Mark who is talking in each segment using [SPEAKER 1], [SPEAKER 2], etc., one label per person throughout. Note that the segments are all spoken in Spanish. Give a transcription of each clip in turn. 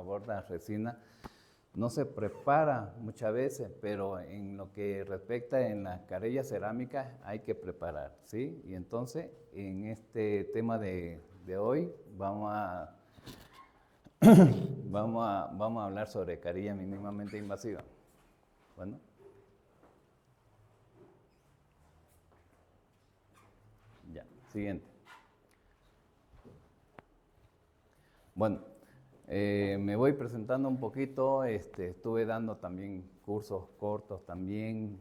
[SPEAKER 1] aborda resina, no se prepara muchas veces, pero en lo que respecta en las carillas cerámicas hay que preparar, ¿sí? Y entonces, en este tema de hoy vamos a hablar sobre carilla mínimamente invasiva. Bueno. Ya, siguiente. Bueno, me voy presentando un poquito, estuve dando también cursos cortos también,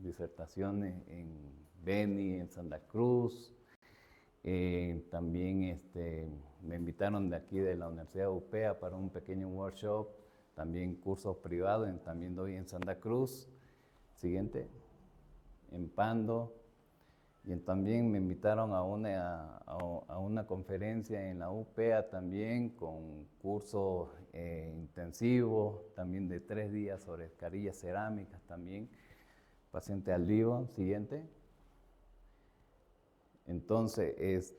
[SPEAKER 1] disertaciones en Beni, en Santa Cruz, también me invitaron de aquí de la Universidad UPEA para un pequeño workshop, también cursos privados, también doy en Santa Cruz. Siguiente, en Pando. Y también me invitaron a una conferencia en la UPEA también con cursos intensivos, también de 3 días sobre carillas cerámicas también, paciente al vivo. Siguiente. Entonces,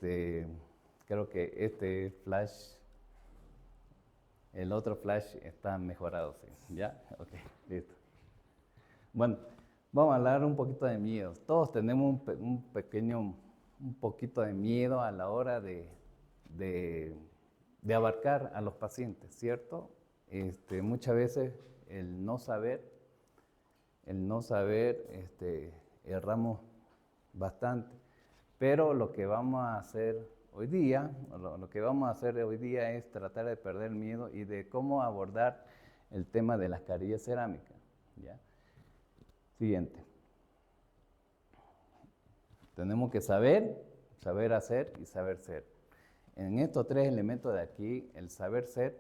[SPEAKER 1] creo que este flash, el otro flash está mejorado, ¿sí? ¿Ya? Ok, listo. Bueno. Vamos a hablar un poquito de miedo. Todos tenemos un poquito de miedo a la hora de abarcar a los pacientes, ¿cierto? Muchas veces el no saber, erramos bastante. Pero lo que vamos a hacer hoy día, es tratar de perder el miedo y de cómo abordar el tema de las carillas cerámicas, ¿ya? Siguiente. Tenemos que saber hacer y saber ser. En estos 3 elementos de aquí, el saber ser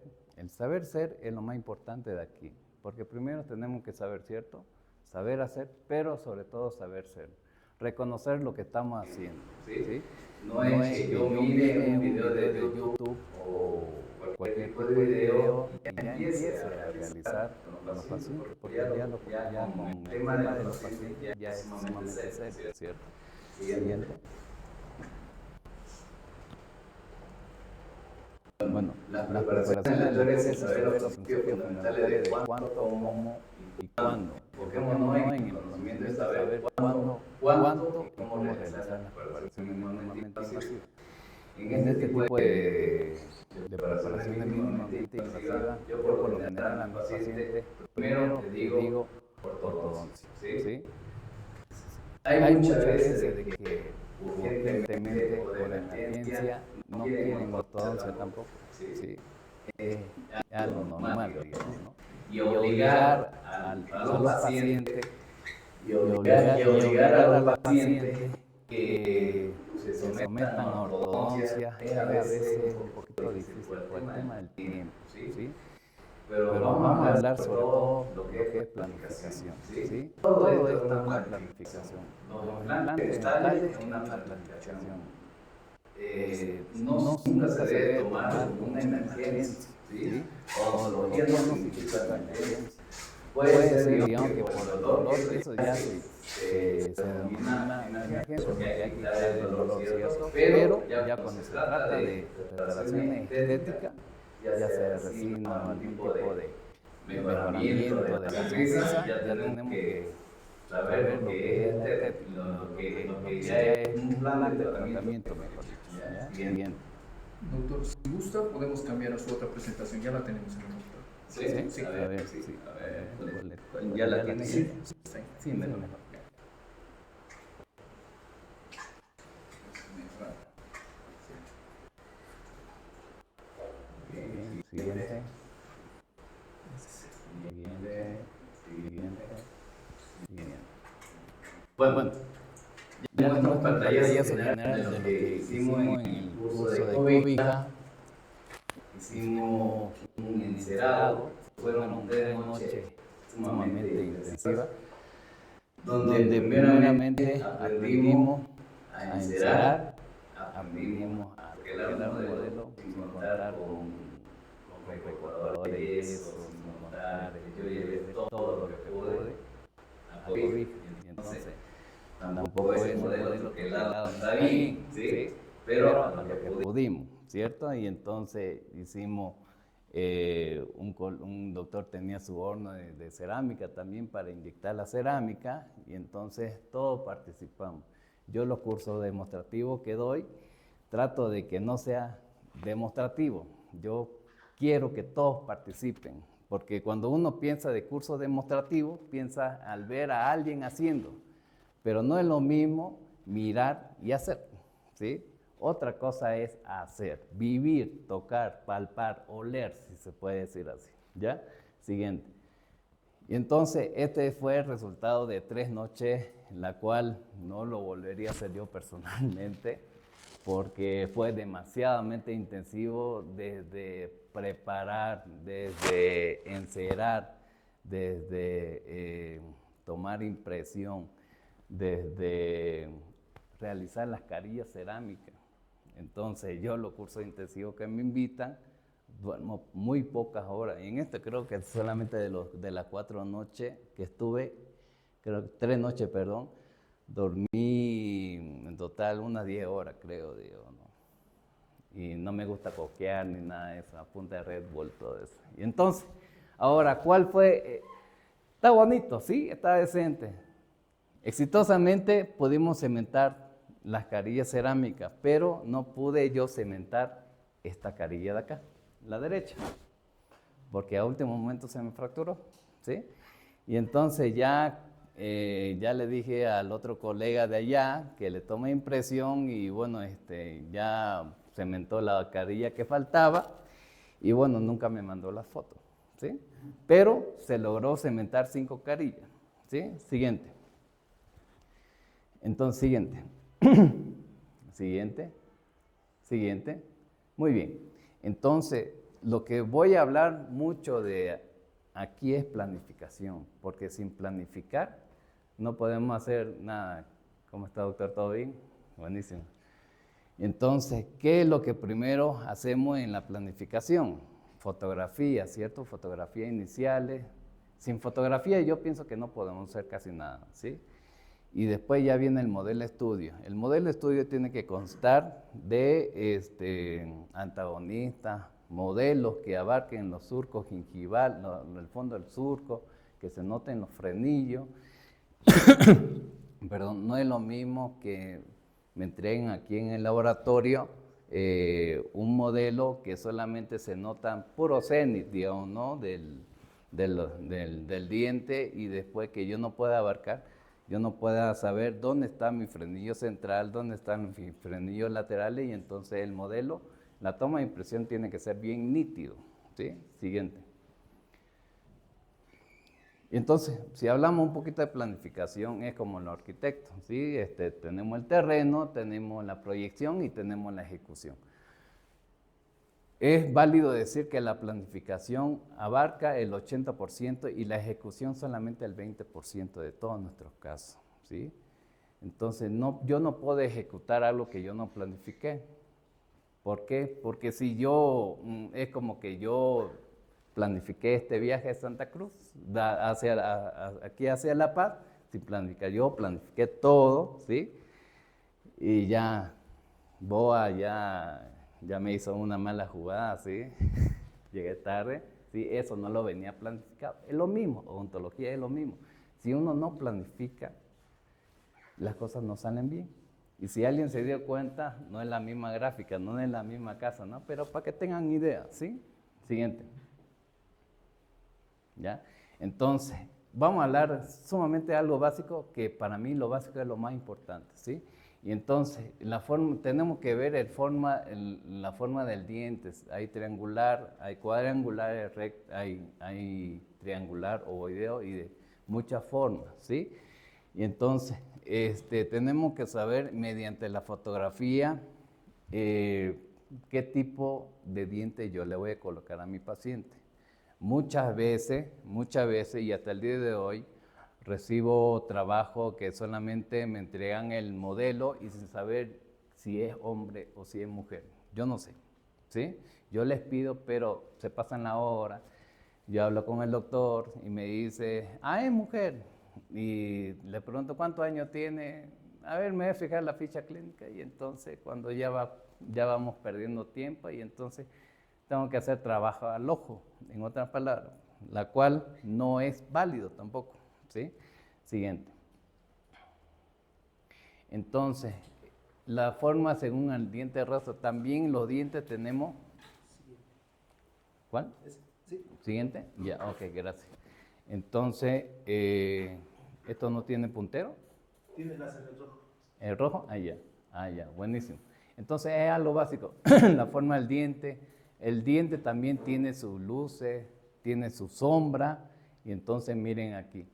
[SPEAKER 1] es lo más importante de aquí. Porque primero tenemos que saber, ¿cierto? Saber hacer, pero sobre todo saber ser. Reconocer lo que estamos haciendo, ¿sí? No es que yo mire un video de YouTube o cualquier tipo de video y ya empiece a realizar con los pacientes, porque ya con el tema de los pacientes ya es sumamente serio, ¿cierto? Siguiente. Bueno, las preparaciones aleatorias es saber los principios fundamentales de cuánto, cómo y cuándo. Enfoquémonos en el conocimiento de saber cuándo, cuánto y cómo realizar las preparaciones mínimamente invasivas. En este tipo de preparaciones mínimamente invasivas, yo por lo general a mis pacientes primero les digo ortodoncia, ¿sí? Hay muchas veces de que urgentemente por emergencia no quieren ortodoncia tampoco, ¿sí? Es algo normal, digamos, ¿no? Y obligar a los pacientes que se sometan a ortodoncia es a veces un poquito difícil por el tema del tiempo, ¿sí? Pero vamos a hablar sobre todo lo que es planificación, ¿sí? Todo esto es una planificación. Los implantes dentales es una planificación. Nunca se debe tomar una emergencia, ¿sí? Odontología no significa emergencia. Puede ser, digamos, que por el dolor, eso ya se denomina emergencia, porque hay que quitar el dolor, ¿cierto? Pero ya cuando se trata de preparaciones estéticas, ya sea resina o algún tipo de mejoramiento de la sonrisa, ya tenemos que saber lo que es la estética, lo que ya es un plan de tratamiento, mejor dicho. ¿Ya? Siguiente.
[SPEAKER 2] Doctor, si gusta, podemos cambiar a su otra presentación, ya la tenemos en el monitor.
[SPEAKER 1] Sí, a ver, sí.
[SPEAKER 2] ¿Ya la tiene? Sí,
[SPEAKER 1] sí, mejor. Bien, siguiente. Bueno, ya tenemos pantallazo general de lo que hicimos en el curso de cóbica. Hicimos un encerado, fueron 3 noches sumamente intensivas, donde primeramente aprendimos a encerar, aprendimos a revelar un modelo sin contar con recortadores de yeso, sin contar, yo llevé todo lo que pude a cobija. Y entonces, tampoco es un modelo que el lado está bien, ¿sí? Pero a lo que pudimos, ¿cierto? Y entonces hicimos un doctor tenía su horno de cerámica también para inyectar la cerámica y entonces todos participamos. Yo los cursos demostrativos que doy, trato de que no sea demostrativo. Yo quiero que todos participen, porque cuando uno piensa de curso demostrativo, piensa al ver a alguien haciendo, pero no es lo mismo mirar y hacer, ¿sí? Otra cosa es hacer, vivir, tocar, palpar, oler, si se puede decir así, ¿ya? Siguiente. Y entonces este fue el resultado de 3 noches, en la cual no lo volvería a hacer yo personalmente, porque fue demasiadamente intensivo desde preparar, desde encerar, desde tomar impresión, desde realizar las carillas cerámicas. Entonces yo los cursos intensivos que me invitan, duermo muy pocas horas. Y en esto creo que solamente de las 4 noches que estuve, creo que 3 noches, perdón, dormí en total unas 10 horas, creo, digo, ¿no? Y no me gusta coquear ni nada de eso, a punta de Red Bull, todo eso. Y entonces, ahora, ¿cuál fue? Está bonito, ¿sí? Está decente. Exitosamente pudimos cementar las carillas cerámicas, pero no pude yo cementar esta carilla de acá, la derecha, porque a último momento se me fracturó, ¿sí? Y entonces ya le dije al otro colega de allá que le tome impresión y bueno, ya cementó la carilla que faltaba y bueno, nunca me mandó la foto, ¿sí? Pero se logró cementar 5 carillas, ¿sí? Siguiente. Entonces, siguiente. Siguiente. Siguiente. Muy bien. Entonces, lo que voy a hablar mucho de aquí es planificación, porque sin planificar no podemos hacer nada. ¿Cómo está, doctor? ¿Todo bien? Buenísimo. Entonces, ¿qué es lo que primero hacemos en la planificación? Fotografía, ¿cierto? Fotografía iniciales. Sin fotografía yo pienso que no podemos hacer casi nada, ¿sí? Y después ya viene el modelo estudio. El modelo estudio tiene que constar de antagonistas, modelos que abarquen los surcos gingivales, el fondo del surco, que se noten los frenillos. Perdón, no es lo mismo que me entreguen aquí en el laboratorio un modelo que solamente se notan puro cenit, digamos, ¿no? del diente y después que yo no pueda abarcar. Yo no pueda saber dónde está mi frenillo central, dónde están mis frenillos laterales y entonces el modelo, la toma de impresión tiene que ser bien nítido, ¿sí? Siguiente. Y entonces, si hablamos un poquito de planificación, es como los arquitectos, ¿sí? Tenemos el terreno, tenemos la proyección y tenemos la ejecución. Es válido decir que la planificación abarca el 80% y la ejecución solamente el 20% de todos nuestros casos, ¿sí? Entonces, yo no puedo ejecutar algo que yo no planifiqué. ¿Por qué? Porque si es como que yo planifiqué este viaje a Santa Cruz, aquí hacia La Paz, sin planificar, yo planifiqué todo, ¿sí? Y ya, Boa ya me hizo una mala jugada, ¿sí? Llegué tarde, ¿sí? Eso no lo venía planificado. Es lo mismo, odontología es lo mismo. Si uno no planifica, las cosas no salen bien. Y si alguien se dio cuenta, no es la misma gráfica, no es la misma casa, ¿no? Pero para que tengan idea, ¿sí? Siguiente. ¿Ya? Entonces, vamos a hablar sumamente de algo básico, que para mí lo básico es lo más importante, ¿sí? Y entonces, tenemos que ver la forma del diente. Hay triangular, hay cuadrangular, hay triangular, ovoideo y de muchas formas, ¿sí? Y entonces, tenemos que saber mediante la fotografía qué tipo de diente yo le voy a colocar a mi paciente. Muchas veces, y hasta el día de hoy, recibo trabajo que solamente me entregan el modelo y sin saber si es hombre o si es mujer. Yo no sé, ¿sí? Yo les pido, pero se pasan la hora. Yo hablo con el doctor y me dice, es mujer. Y le pregunto, ¿cuántos años tiene? A ver, me voy a fijar la ficha clínica. Y entonces, cuando ya vamos perdiendo tiempo, y entonces tengo que hacer trabajo al ojo, en otras palabras, la cual no es válido tampoco, ¿sí? Siguiente. Entonces, la forma según el diente de rostro, también los dientes tenemos... ¿Cuál?
[SPEAKER 2] Sí.
[SPEAKER 1] Siguiente. Ya, ok, gracias. Entonces, ¿esto no tiene puntero?
[SPEAKER 2] Tiene láser el rojo.
[SPEAKER 1] ¿El rojo? Ah, ya, buenísimo. Entonces, es algo básico. La forma del diente. El diente también tiene sus luces, tiene su sombra. Y entonces, miren aquí.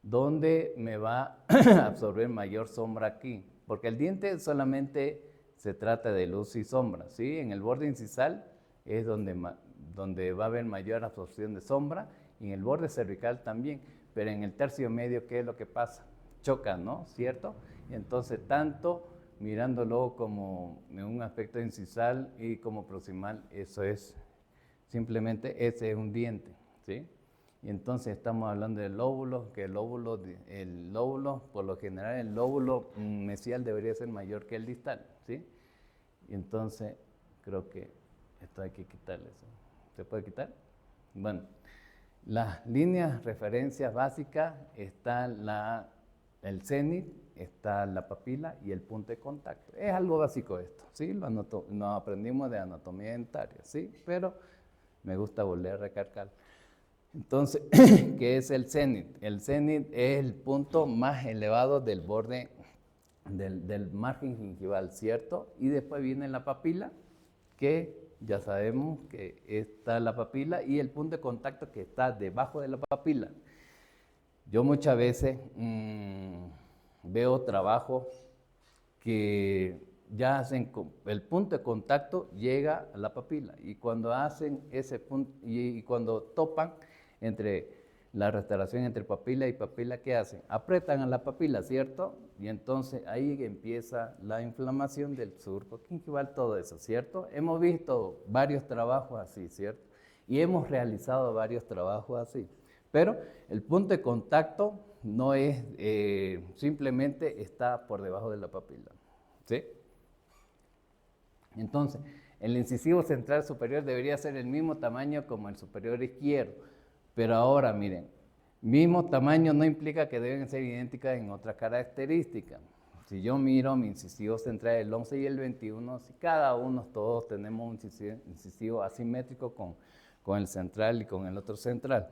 [SPEAKER 1] ¿Dónde me va a absorber mayor sombra aquí? Porque el diente solamente se trata de luz y sombra, ¿sí? En el borde incisal es donde va a haber mayor absorción de sombra, y en el borde cervical también, pero en el tercio medio, ¿qué es lo que pasa? Choca, ¿no? ¿Cierto? Y entonces, tanto mirándolo como en un aspecto incisal y como proximal, eso es, simplemente ese es un diente, ¿sí? Y entonces estamos hablando del lóbulo, que el lóbulo, por lo general, el lóbulo mesial debería ser mayor que el distal, ¿sí? Y entonces, creo que esto hay que quitarle eso. ¿Se puede quitar? Bueno, las líneas referencias básicas está el cénit, está la papila y el punto de contacto. Es algo básico esto, ¿sí? Lo aprendimos de anatomía dentaria, ¿sí? Pero me gusta volver a recalcar. Entonces, ¿qué es el cénit? El cénit es el punto más elevado del borde del margen gingival, ¿cierto? Y después viene la papila, que ya sabemos que está la papila, y el punto de contacto que está debajo de la papila. Yo muchas veces veo trabajos que ya hacen, el punto de contacto llega a la papila, y cuando hacen ese punto, y cuando topan entre la restauración entre papila y papila, ¿qué hacen? Apretan a la papila, ¿cierto? Y entonces ahí empieza la inflamación del surco gingival, todo eso, ¿cierto? Hemos visto varios trabajos así, ¿cierto? Y hemos realizado varios trabajos así. Pero el punto de contacto no es, simplemente está por debajo de la papila, ¿sí? Entonces, el incisivo central superior debería ser el mismo tamaño como el superior izquierdo. Pero ahora, miren, mismo tamaño no implica que deben ser idénticas en otras características. Si yo miro mi incisivo central, el 11 y el 21, si cada uno, todos tenemos un incisivo asimétrico con el central y con el otro central.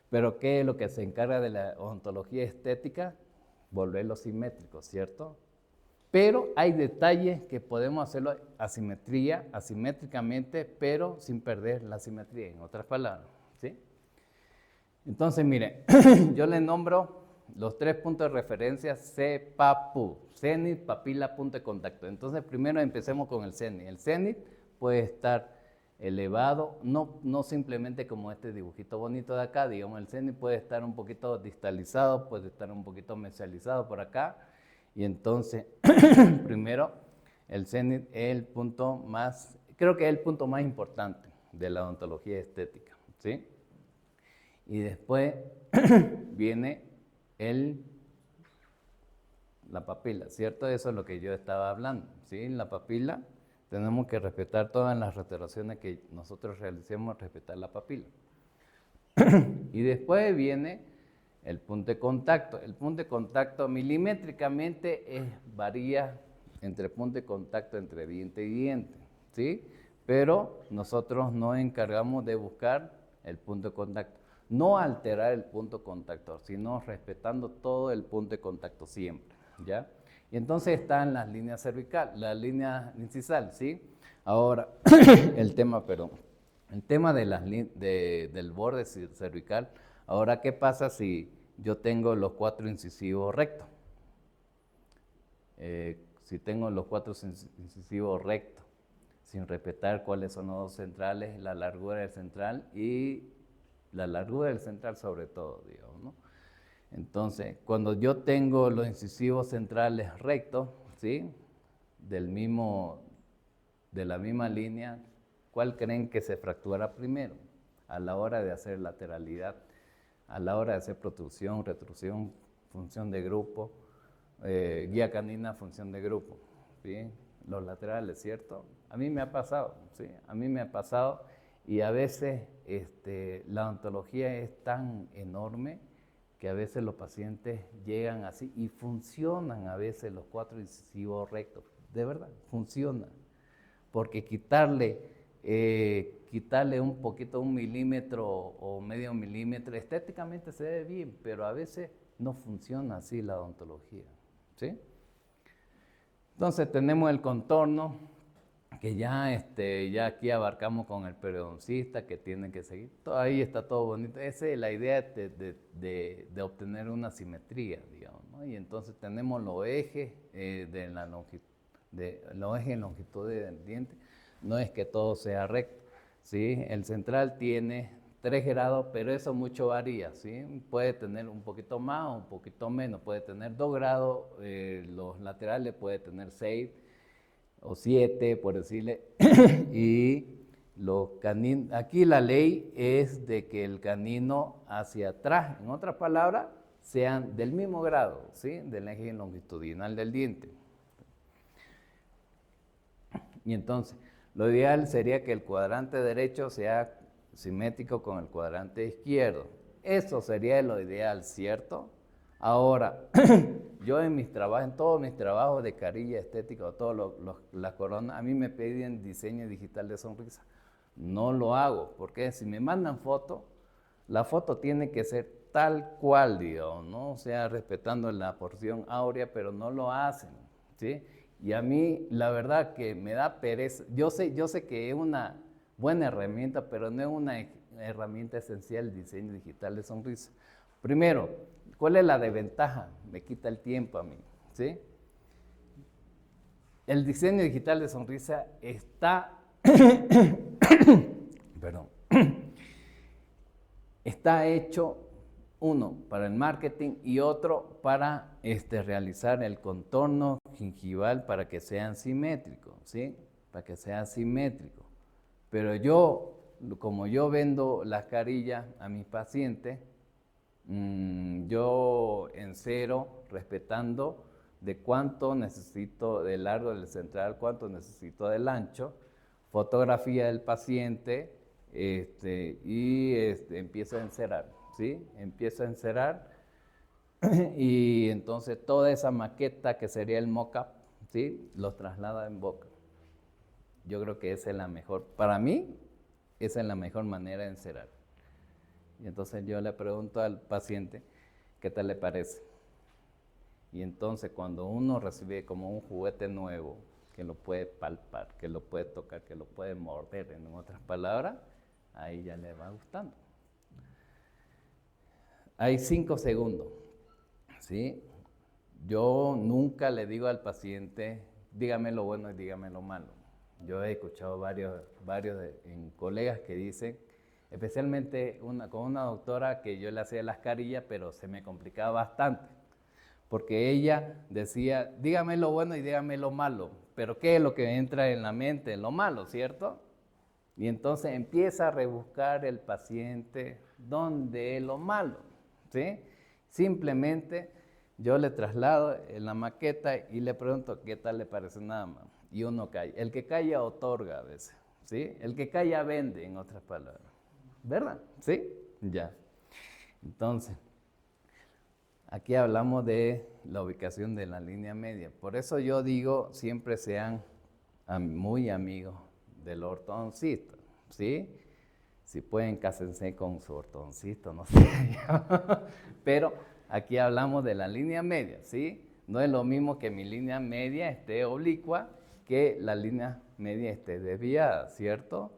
[SPEAKER 1] Pero ¿qué es lo que se encarga de la odontología estética? Volverlo simétrico, ¿cierto? Pero hay detalles que podemos hacerlo asimétricamente, pero sin perder la simetría, en otras palabras, ¿sí? Entonces, mire, yo le nombro los 3 puntos de referencia CPAPU, cénit, papila, punto de contacto. Entonces, primero empecemos con el cénit. El cénit puede estar elevado, no simplemente como este dibujito bonito de acá, digamos, el cénit puede estar un poquito distalizado, puede estar un poquito mesializado por acá, y entonces, primero, el cénit es el punto más, creo que es el punto más importante de la odontología estética, ¿sí? Y después viene la papila, ¿cierto? Eso es lo que yo estaba hablando, ¿sí? La papila, tenemos que respetar todas las restauraciones que nosotros realicemos, respetar la papila. Y después viene el punto de contacto. El punto de contacto milimétricamente varía entre punto de contacto entre diente y diente, ¿sí? Pero nosotros nos encargamos de buscar el punto de contacto. No alterar el punto de contacto, sino respetando todo el punto de contacto siempre, ¿ya? Y entonces están las líneas cervicales, la línea incisal, ¿sí? Ahora, el tema del borde cervical. Ahora, ¿qué pasa si yo tengo los 4 incisivos rectos? Si tengo los 4 incisivos rectos, sin respetar cuáles son los dos centrales, la largura del central y la largura del central sobre todo, digamos, ¿no? Entonces, cuando yo tengo los incisivos centrales rectos, ¿sí? De la misma línea, ¿cuál creen que se fractura primero? A la hora de hacer lateralidad, a la hora de hacer protrusión, retrusión, función de grupo, guía canina, función de grupo, ¿sí? Los laterales, ¿cierto? A mí me ha pasado, ¿sí? A mí me ha pasado, Y a veces la odontología es tan enorme que a veces los pacientes llegan así y funcionan a veces los 4 incisivos rectos. De verdad, funcionan. Porque quitarle un poquito, 1 milímetro o medio milímetro, estéticamente se ve bien, pero a veces no funciona así la odontología, ¿sí? Entonces tenemos el contorno, que ya aquí abarcamos con el periodoncista, que tiene que seguir. Ahí está todo bonito. Esa es la idea de obtener una simetría, digamos, ¿no? Y entonces tenemos los ejes los ejes longitudinales del diente. No es que todo sea recto, ¿sí? El central tiene 3 grados, pero eso mucho varía, ¿sí? Puede tener un poquito más o un poquito menos. Puede tener 2 grados, los laterales puede tener 6 o 7, por decirle, y los caninos, aquí la ley es de que el canino hacia atrás, en otras palabras, sean del mismo grado, ¿sí? Del eje longitudinal del diente. Y entonces, lo ideal sería que el cuadrante derecho sea simétrico con el cuadrante izquierdo. Eso sería lo ideal, ¿cierto? Ahora, yo en todos mis trabajos de carilla estética o todas las coronas, a mí me piden diseño digital de sonrisa. No lo hago, porque si me mandan foto, la foto tiene que ser tal cual, digamos, ¿no? O sea, respetando la porción áurea, pero no lo hacen, ¿sí? Y a mí, la verdad que me da pereza. Yo sé que es una buena herramienta, pero no es una herramienta esencial el diseño digital de sonrisa. Primero, ¿cuál es la desventaja? Me quita el tiempo a mí, ¿sí? El diseño digital de sonrisa está, perdón, está hecho, uno, para el marketing y otro para realizar el contorno gingival para que sean simétricos, ¿sí? Para que sea simétrico. Pero como yo vendo las carillas a mis pacientes, yo encero respetando de cuánto necesito de largo del central, cuánto necesito del ancho, fotografía del paciente y empiezo a encerar, ¿sí? Empiezo a encerar y entonces toda esa maqueta que sería el mock-up, ¿sí? Lo traslada en boca. Yo creo que esa es la mejor, para mí, esa es la mejor manera de encerar. Y entonces yo le pregunto al paciente, ¿qué tal le parece? Y entonces cuando uno recibe como un juguete nuevo, que lo puede palpar, que lo puede tocar, que lo puede morder, en otras palabras, ahí ya le va gustando. Hay 5 segundos, ¿sí? Yo nunca le digo al paciente, dígame lo bueno y dígame lo malo. Yo he escuchado varios colegas que dicen, especialmente con una doctora que yo le hacía las carillas, pero se me complicaba bastante, porque ella decía, dígame lo bueno y dígame lo malo, pero ¿qué es lo que entra en la mente? Lo malo, ¿cierto? Y entonces empieza a rebuscar el paciente dónde es lo malo, ¿sí? Simplemente yo le traslado en la maqueta y le pregunto qué tal le parece nada más. Y uno calla. El que calla otorga a veces, ¿sí? El que calla vende, en otras palabras. ¿Verdad? ¿Sí? Ya. Entonces, aquí hablamos de la ubicación de la línea media. Por eso yo digo, siempre sean muy amigos del ortodoncista, ¿sí? Si pueden, cásense con su ortodoncista, no sé. Pero aquí hablamos de la línea media, ¿sí? No es lo mismo que mi línea media esté oblicua que la línea media esté desviada, ¿cierto?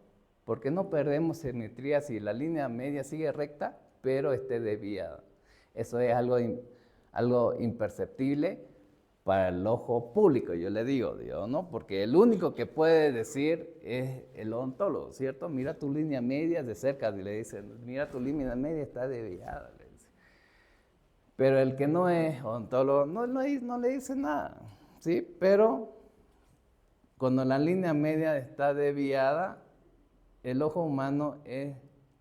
[SPEAKER 1] Porque no perdemos simetría si la línea media sigue recta, pero esté desviada. Eso es algo imperceptible para el ojo público, yo le digo, ¿no? Porque el único que puede decir es el odontólogo, ¿cierto? Mira tu línea media de cerca, y le dicen, mira tu línea media está desviada, le dice. Pero el que no es odontólogo no le dice nada, ¿sí? Pero cuando la línea media está desviada, el ojo humano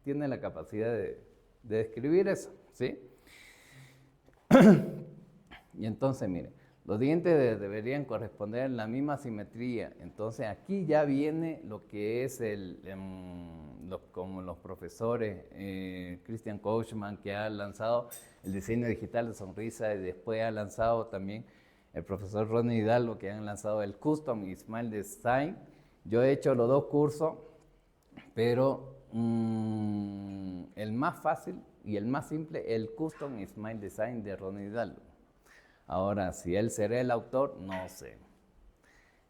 [SPEAKER 1] tiene la capacidad de describir eso, ¿sí? Y entonces, mire, Los dientes deberían corresponder en la misma simetría. Entonces aquí ya viene lo que es como los profesores, Christian Coachman, que ha lanzado el diseño digital de sonrisa, y después ha lanzado también el profesor Ronnie Hidalgo, que han lanzado el Custom y Smile Design. Yo he hecho los dos cursos, pero el más fácil y el más simple, el Custom y Smile Design de Ronnie Hidalgo. Ahora, si él será el autor, no sé.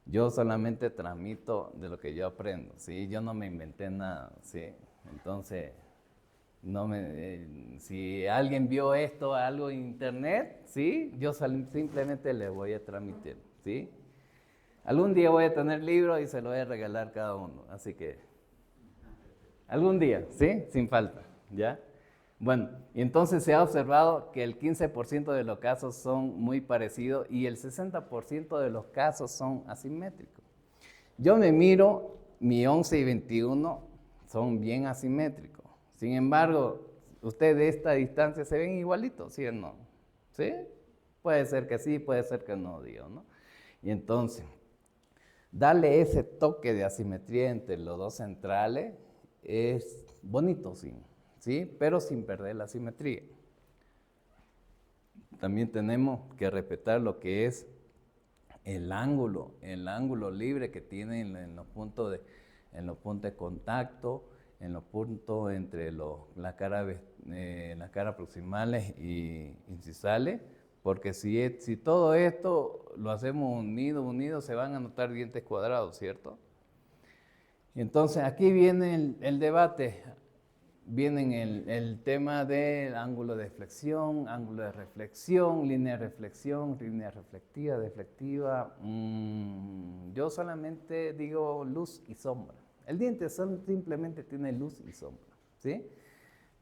[SPEAKER 1] Yo solamente transmito de lo que yo aprendo, ¿sí? Yo no me inventé nada, ¿sí? Entonces, si alguien vio esto, algo en internet, ¿sí? Yo simplemente le voy a transmitir, ¿sí? Algún día voy a tener libros y se los voy a regalar cada uno, así que algún día, ¿sí? Sin falta, ¿ya? Bueno, y entonces se ha observado que el 15% de los casos son muy parecidos y el 60% de los casos son asimétricos. Yo me miro, mi 11 y 21 son bien asimétricos. Sin embargo, ustedes de esta distancia se ven igualitos, ¿sí o no? ¿Sí? Puede ser que sí, puede ser que no, digo, ¿no? Y entonces, darle ese toque de asimetría entre los dos centrales es bonito, sí. ¿Sí? Pero sin perder la simetría. También tenemos que respetar lo que es el ángulo libre que tienen en los puntos de contacto, en los puntos entre las caras proximales y incisales, porque si todo esto lo hacemos unido, se van a notar dientes cuadrados, ¿cierto? Y entonces aquí viene el debate. Vienen el tema del ángulo de flexión, ángulo de reflexión, línea reflectiva, deflectiva. Yo solamente digo luz y sombra. El diente simplemente tiene luz y sombra, ¿sí?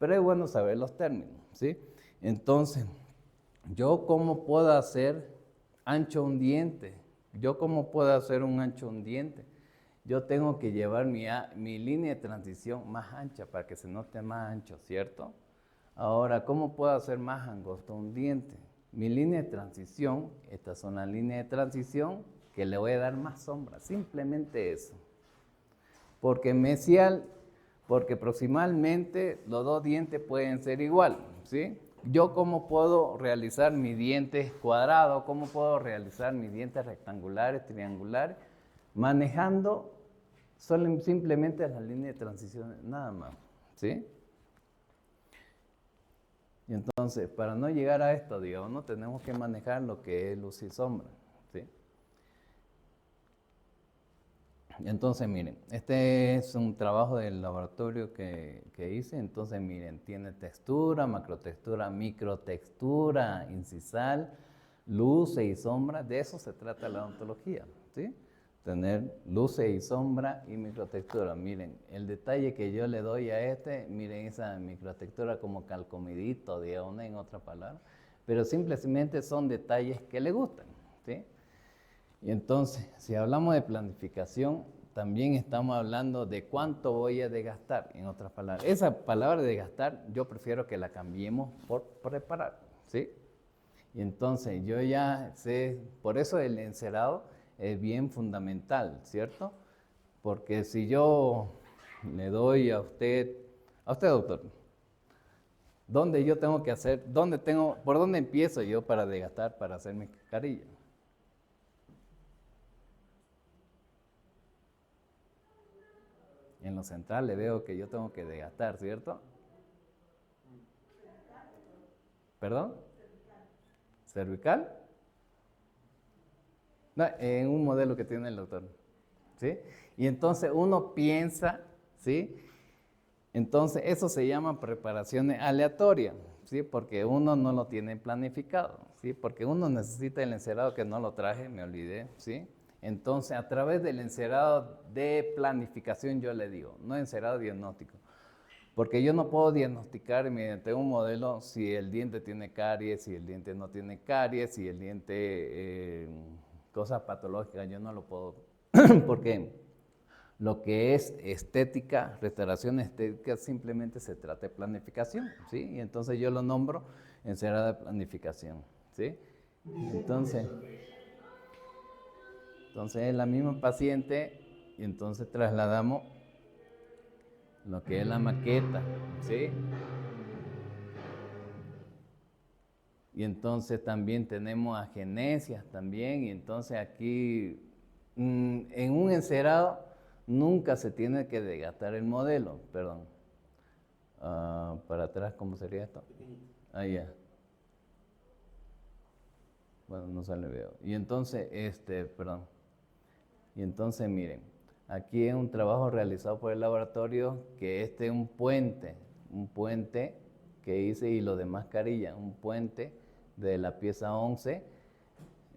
[SPEAKER 1] Pero es bueno saber los términos, ¿sí? Entonces, ¿yo cómo puedo hacer ancho un diente? ¿Yo cómo puedo hacer un ancho un diente? Yo tengo que llevar mi línea de transición más ancha para que se note más ancho, ¿cierto? Ahora, ¿cómo puedo hacer más angosto un diente? Mi línea de transición, estas son las líneas de transición que le voy a dar más sombra, simplemente eso. Porque proximalmente los dos dientes pueden ser igual, ¿sí? Yo cómo puedo realizar mis dientes cuadrados, cómo puedo realizar mis dientes rectangulares, triangulares, manejando simplemente las líneas de transición, nada más, ¿sí? Y entonces, para no llegar a esto, digamos, ¿no? Tenemos que manejar lo que es luz y sombra, ¿sí? Entonces, miren, este es un trabajo del laboratorio que hice. Entonces, miren, tiene textura, macrotextura, microtextura, incisal, luces y sombras. De eso se trata la odontología, ¿sí? Tener luces y sombra y microtextura. Miren, el detalle que yo le doy a miren esa microtextura como calcomidito, digamos, en otra palabra, pero simplemente son detalles que le gustan, ¿sí? Y entonces, si hablamos de planificación, también estamos hablando de cuánto voy a desgastar, en otras palabras. Esa palabra de gastar, yo prefiero que la cambiemos por preparar, ¿sí? Y entonces, yo ya sé, por eso el encerado es bien fundamental, ¿cierto? Porque si yo le doy a usted doctor, ¿dónde yo tengo que hacer, por dónde empiezo yo para desgastar, para hacer mi carilla? En lo central le veo que yo tengo que desgastar, ¿cierto? ¿Perdón? ¿Cervical? No, en un modelo que tiene el doctor, ¿sí? Y entonces uno piensa, ¿sí? Entonces eso se llama preparaciones aleatorias, ¿sí? Porque uno no lo tiene planificado, ¿sí? Porque uno necesita el encerado que no lo traje, me olvidé, ¿sí? Entonces, a través del encerado de planificación, yo le digo, no encerado diagnóstico, porque yo no puedo diagnosticar mediante un modelo si el diente tiene caries, si el diente no tiene caries, si el diente, cosas patológicas, yo no lo puedo, porque lo que es estética, restauración estética, simplemente se trata de planificación, ¿sí? Y entonces yo lo nombro encerado de planificación, ¿sí? Entonces es la misma paciente y entonces trasladamos lo que es la maqueta, ¿sí? Y entonces también tenemos agenesias también, y entonces aquí en un encerado nunca se tiene que desgastar el modelo, perdón. Para atrás, ¿cómo sería esto? Ah, ya. Bueno, no sale veo. Y entonces, perdón. Y entonces, miren, aquí es un trabajo realizado por el laboratorio, que es un puente que hice y lo de mascarilla, un puente de la pieza 11.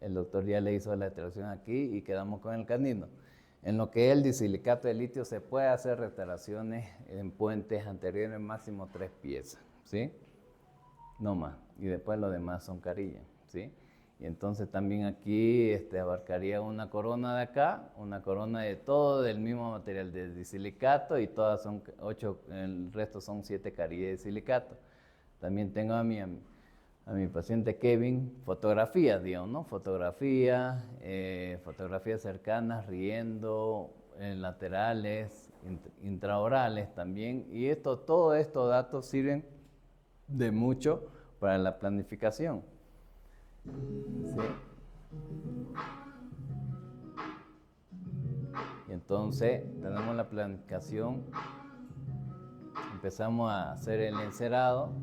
[SPEAKER 1] El doctor ya le hizo la extracción aquí y quedamos con el canino. En lo que es el disilicato de litio se puede hacer restauraciones en puentes anteriores, máximo 3 piezas, ¿sí? No más. Y después lo demás son carillas, ¿sí? Y entonces también aquí abarcaría una corona de acá, una corona de todo del mismo material de disilicato, y todas son 8, el resto son 7 carillas de silicato. También tengo a mi paciente Kevin fotografías, digamos, ¿no? Fotografías cercanas, riendo, laterales, intraorales también. Y todos estos datos sirven de mucho para la planificación. ¿Sí? Y entonces tenemos la planificación, empezamos a hacer el encerado.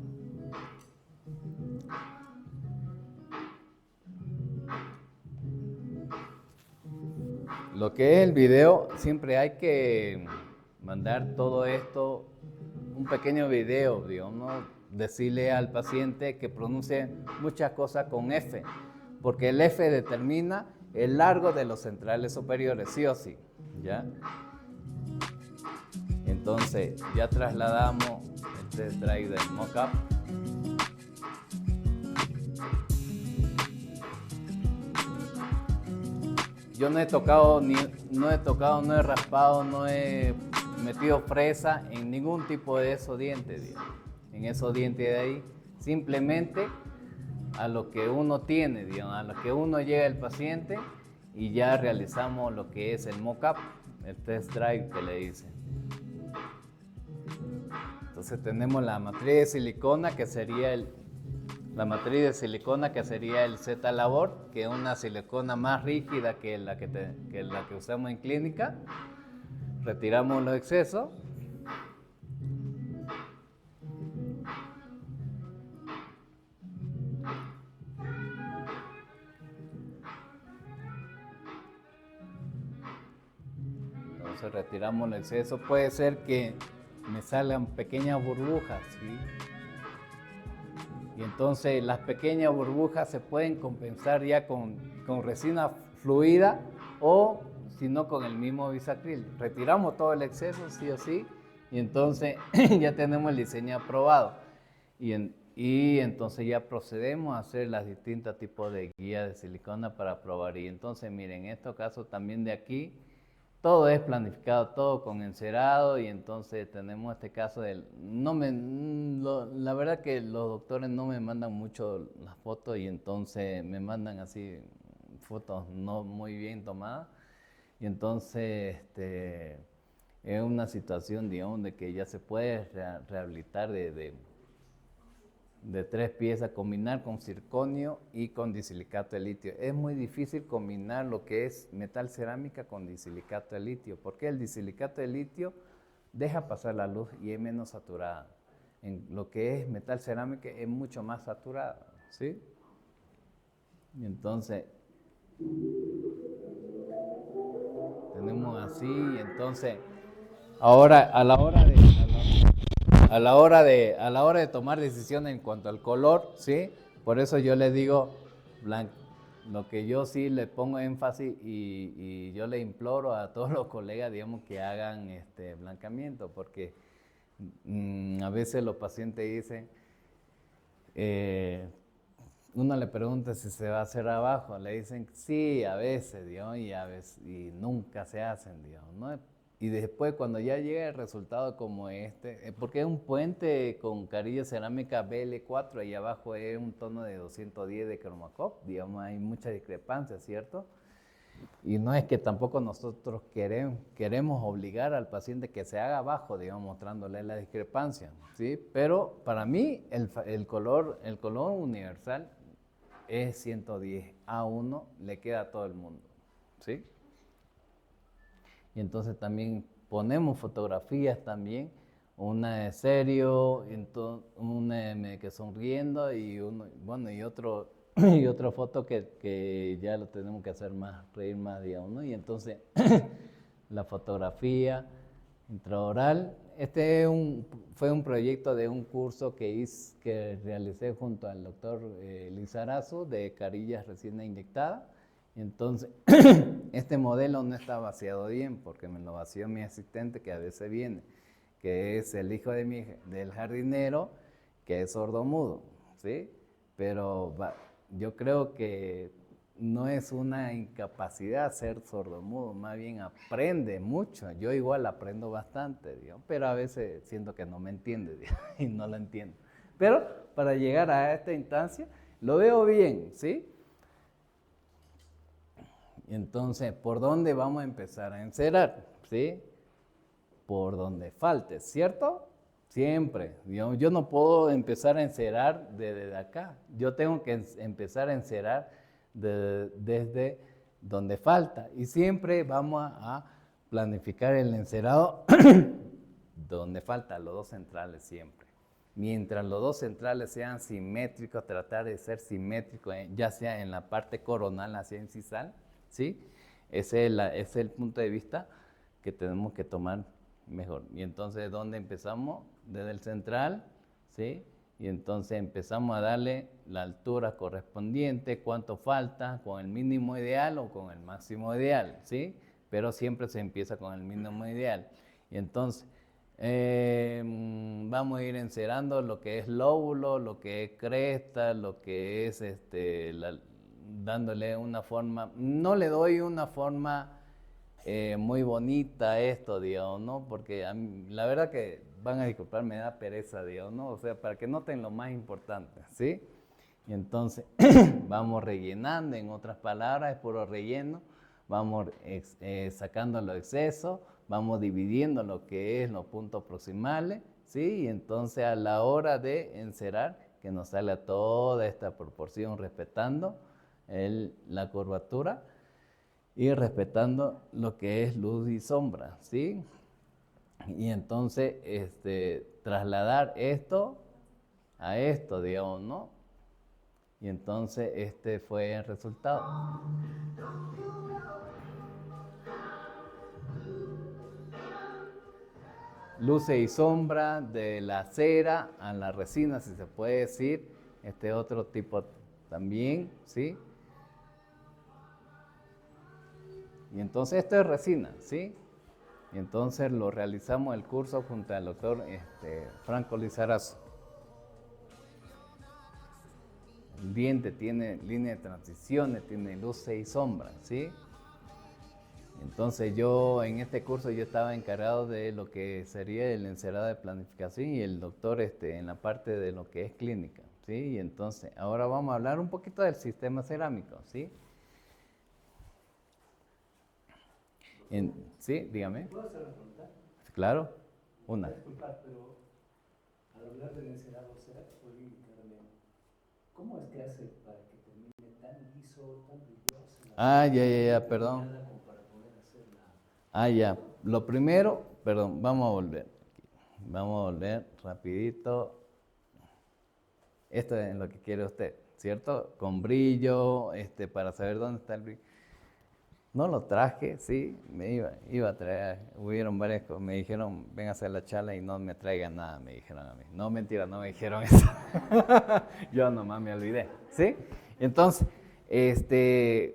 [SPEAKER 1] Lo que es el video, siempre hay que mandar todo esto, un pequeño video, digamos, ¿no? Decirle al paciente que pronuncie muchas cosas con F, porque el F determina el largo de los centrales superiores, sí o sí, ¿ya? Entonces, ya trasladamos el test drive del mockup. Yo no he tocado, no he raspado, no he metido fresa en ningún tipo de esos dientes, digamos. En esos dientes de ahí, simplemente a lo que uno tiene, digamos, a lo que uno llega el paciente, y ya realizamos lo que es el mock-up, el test drive que le dicen. Entonces tenemos la matriz de silicona, que sería el Z-Labor, que es una silicona más rígida que la que usamos en clínica. Retiramos los excesos. Entonces retiramos el exceso. Puede ser que me salgan pequeñas burbujas, ¿sí? Y entonces las pequeñas burbujas se pueden compensar ya con resina fluida, o si no con el mismo bisacril. Retiramos todo el exceso, sí o sí, y entonces ya tenemos el diseño aprobado. Y entonces ya procedemos a hacer las distintos tipos de guías de silicona para probar. Y entonces miren, en estos casos también de aquí, todo es planificado, todo con encerado, y entonces tenemos este caso del... la verdad que los doctores no me mandan mucho las fotos, y entonces me mandan así fotos no muy bien tomadas, y entonces es una situación, digamos, de que ya se puede rehabilitar de 3 piezas, combinar con circonio y con disilicato de litio. Es muy difícil combinar lo que es metal cerámica con disilicato de litio, porque el disilicato de litio deja pasar la luz y es menos saturada. En lo que es metal cerámica es mucho más saturada, ¿sí? Y entonces tenemos así, y entonces ahora a la hora de tomar decisiones en cuanto al color, ¿sí? Por eso yo le digo, lo que yo sí le pongo énfasis, y yo le imploro a todos los colegas, digamos, que hagan blancamiento, porque a veces los pacientes dicen, uno le pregunta si se va a hacer abajo, le dicen sí, a veces, digamos, y nunca se hacen, digamos, ¿no? Y después cuando ya llega el resultado como este, porque es un puente con carilla cerámica BL4, ahí abajo es un tono de 210 de Chromacop, digamos, hay mucha discrepancia, ¿cierto? Y no es que tampoco nosotros queremos obligar al paciente que se haga abajo, digamos, mostrándole la discrepancia, ¿sí? Pero para mí el color universal es 110 A1, le queda a todo el mundo, ¿sí? Y entonces también ponemos fotografías también, una de serio, una que sonriendo y otro y otra foto que ya lo tenemos que hacer más, reír más, digamos, ¿no? Y entonces la fotografía intraoral, fue un proyecto de un curso que realicé junto al doctor Lizarazo de carillas recién inyectadas. Entonces, este modelo no está vaciado bien porque me lo vació mi asistente que a veces viene, que es el hijo del jardinero, que es sordomudo, ¿sí? Pero yo creo que no es una incapacidad ser sordomudo, más bien aprende mucho. Yo igual aprendo bastante, digamos, pero a veces siento que no me entiende, digamos, y no lo entiendo. Pero para llegar a esta instancia, lo veo bien, ¿sí? Entonces, ¿por dónde vamos a empezar a encerar? ¿Sí? Por donde falte, ¿cierto? Siempre. Digamos, yo no puedo empezar a encerar desde acá. Yo tengo que empezar a encerar desde donde falta. Y siempre vamos a planificar el encerado donde falta, los dos centrales siempre. Mientras los dos centrales sean simétricos, tratar de ser simétricos, ya sea en la parte coronal hacia incisal, ¿sí? Ese es el punto de vista que tenemos que tomar mejor. Y entonces, ¿dónde empezamos? Desde el central, ¿sí? Y entonces empezamos a darle la altura correspondiente, cuánto falta, con el mínimo ideal o con el máximo ideal, ¿sí? Pero siempre se empieza con el mínimo ideal. Y entonces, vamos a ir encerando lo que es lóbulo, lo que es cresta, lo que es dándole una forma, no le doy una forma muy bonita a esto, digamos, ¿no? Porque a mí, la verdad que, van a disculpar, me da pereza, digamos, ¿no? O sea, para que noten lo más importante, ¿sí? Y entonces vamos rellenando, en otras palabras, es puro relleno, vamos sacando los excesos, vamos dividiendo lo que es los puntos proximales, ¿sí? Y entonces a la hora de encerar, que nos salga toda esta proporción respetando la curvatura y respetando lo que es luz y sombra, ¿sí? Y entonces trasladar esto a esto, digamos, ¿no? Y entonces este fue el resultado. Luces y sombra de la cera a la resina, si se puede decir. Este otro tipo también, ¿sí? Y entonces esto es resina, ¿sí? Y entonces lo realizamos el curso junto al doctor Franco Lizarazo. El diente tiene línea de transiciones, tiene luces y sombras, ¿sí? Entonces yo en este curso yo estaba encargado de lo que sería el encerado de planificación y el doctor en la parte de lo que es clínica, ¿sí? Y entonces ahora vamos a hablar un poquito del sistema cerámico, ¿sí? Sí, dígame.
[SPEAKER 3] ¿Puedo hacer una pregunta?
[SPEAKER 1] Claro, una.
[SPEAKER 3] Disculpad, pero al hablar del encerado cerámico, ¿cómo es que hace para que termine tan liso, tan brilloso?
[SPEAKER 1] Ya, perdón.
[SPEAKER 3] Como para poder hacerla.
[SPEAKER 1] Ya. Lo primero, perdón, vamos a volver. Vamos a volver rapidito. Esto es lo que quiere usted, ¿cierto? Con brillo, para saber dónde está el brillo. No lo traje, sí, me iba a traer, hubieron varias cosas, me dijeron, ven a hacer la charla y no me traigan nada, me dijeron a mí. No, mentira, no me dijeron eso. Yo nomás me olvidé, ¿sí? Entonces,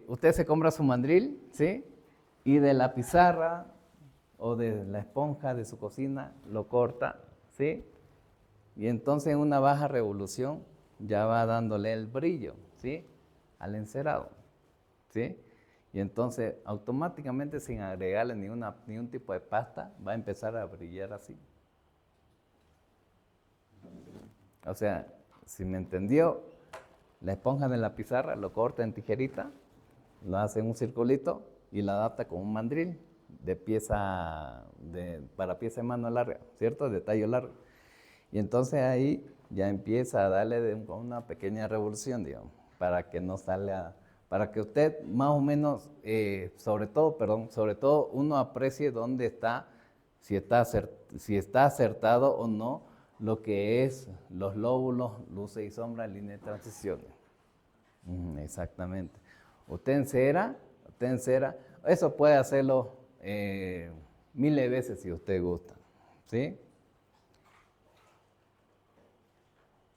[SPEAKER 1] usted se compra su mandril, ¿sí? Y de la pizarra o de la esponja de su cocina lo corta, ¿sí? Y entonces en una baja revolución ya va dándole el brillo, ¿sí? Al encerado, ¿sí? Y entonces, automáticamente, sin agregarle ningún tipo de pasta, va a empezar a brillar así. O sea, si me entendió, la esponja de la pizarra lo corta en tijerita, lo hace en un circulito y la adapta con un mandril para pieza de mano larga, ¿cierto? De tallo largo. Y entonces ahí ya empieza a darle una pequeña revolución, digamos, para que no salga, para que usted más o menos, sobre todo uno aprecie dónde está, si está acertado o no, lo que es los lóbulos, luces y sombras, línea de transiciones. Exactamente. Usted encera, eso puede hacerlo miles de veces si usted gusta, ¿sí?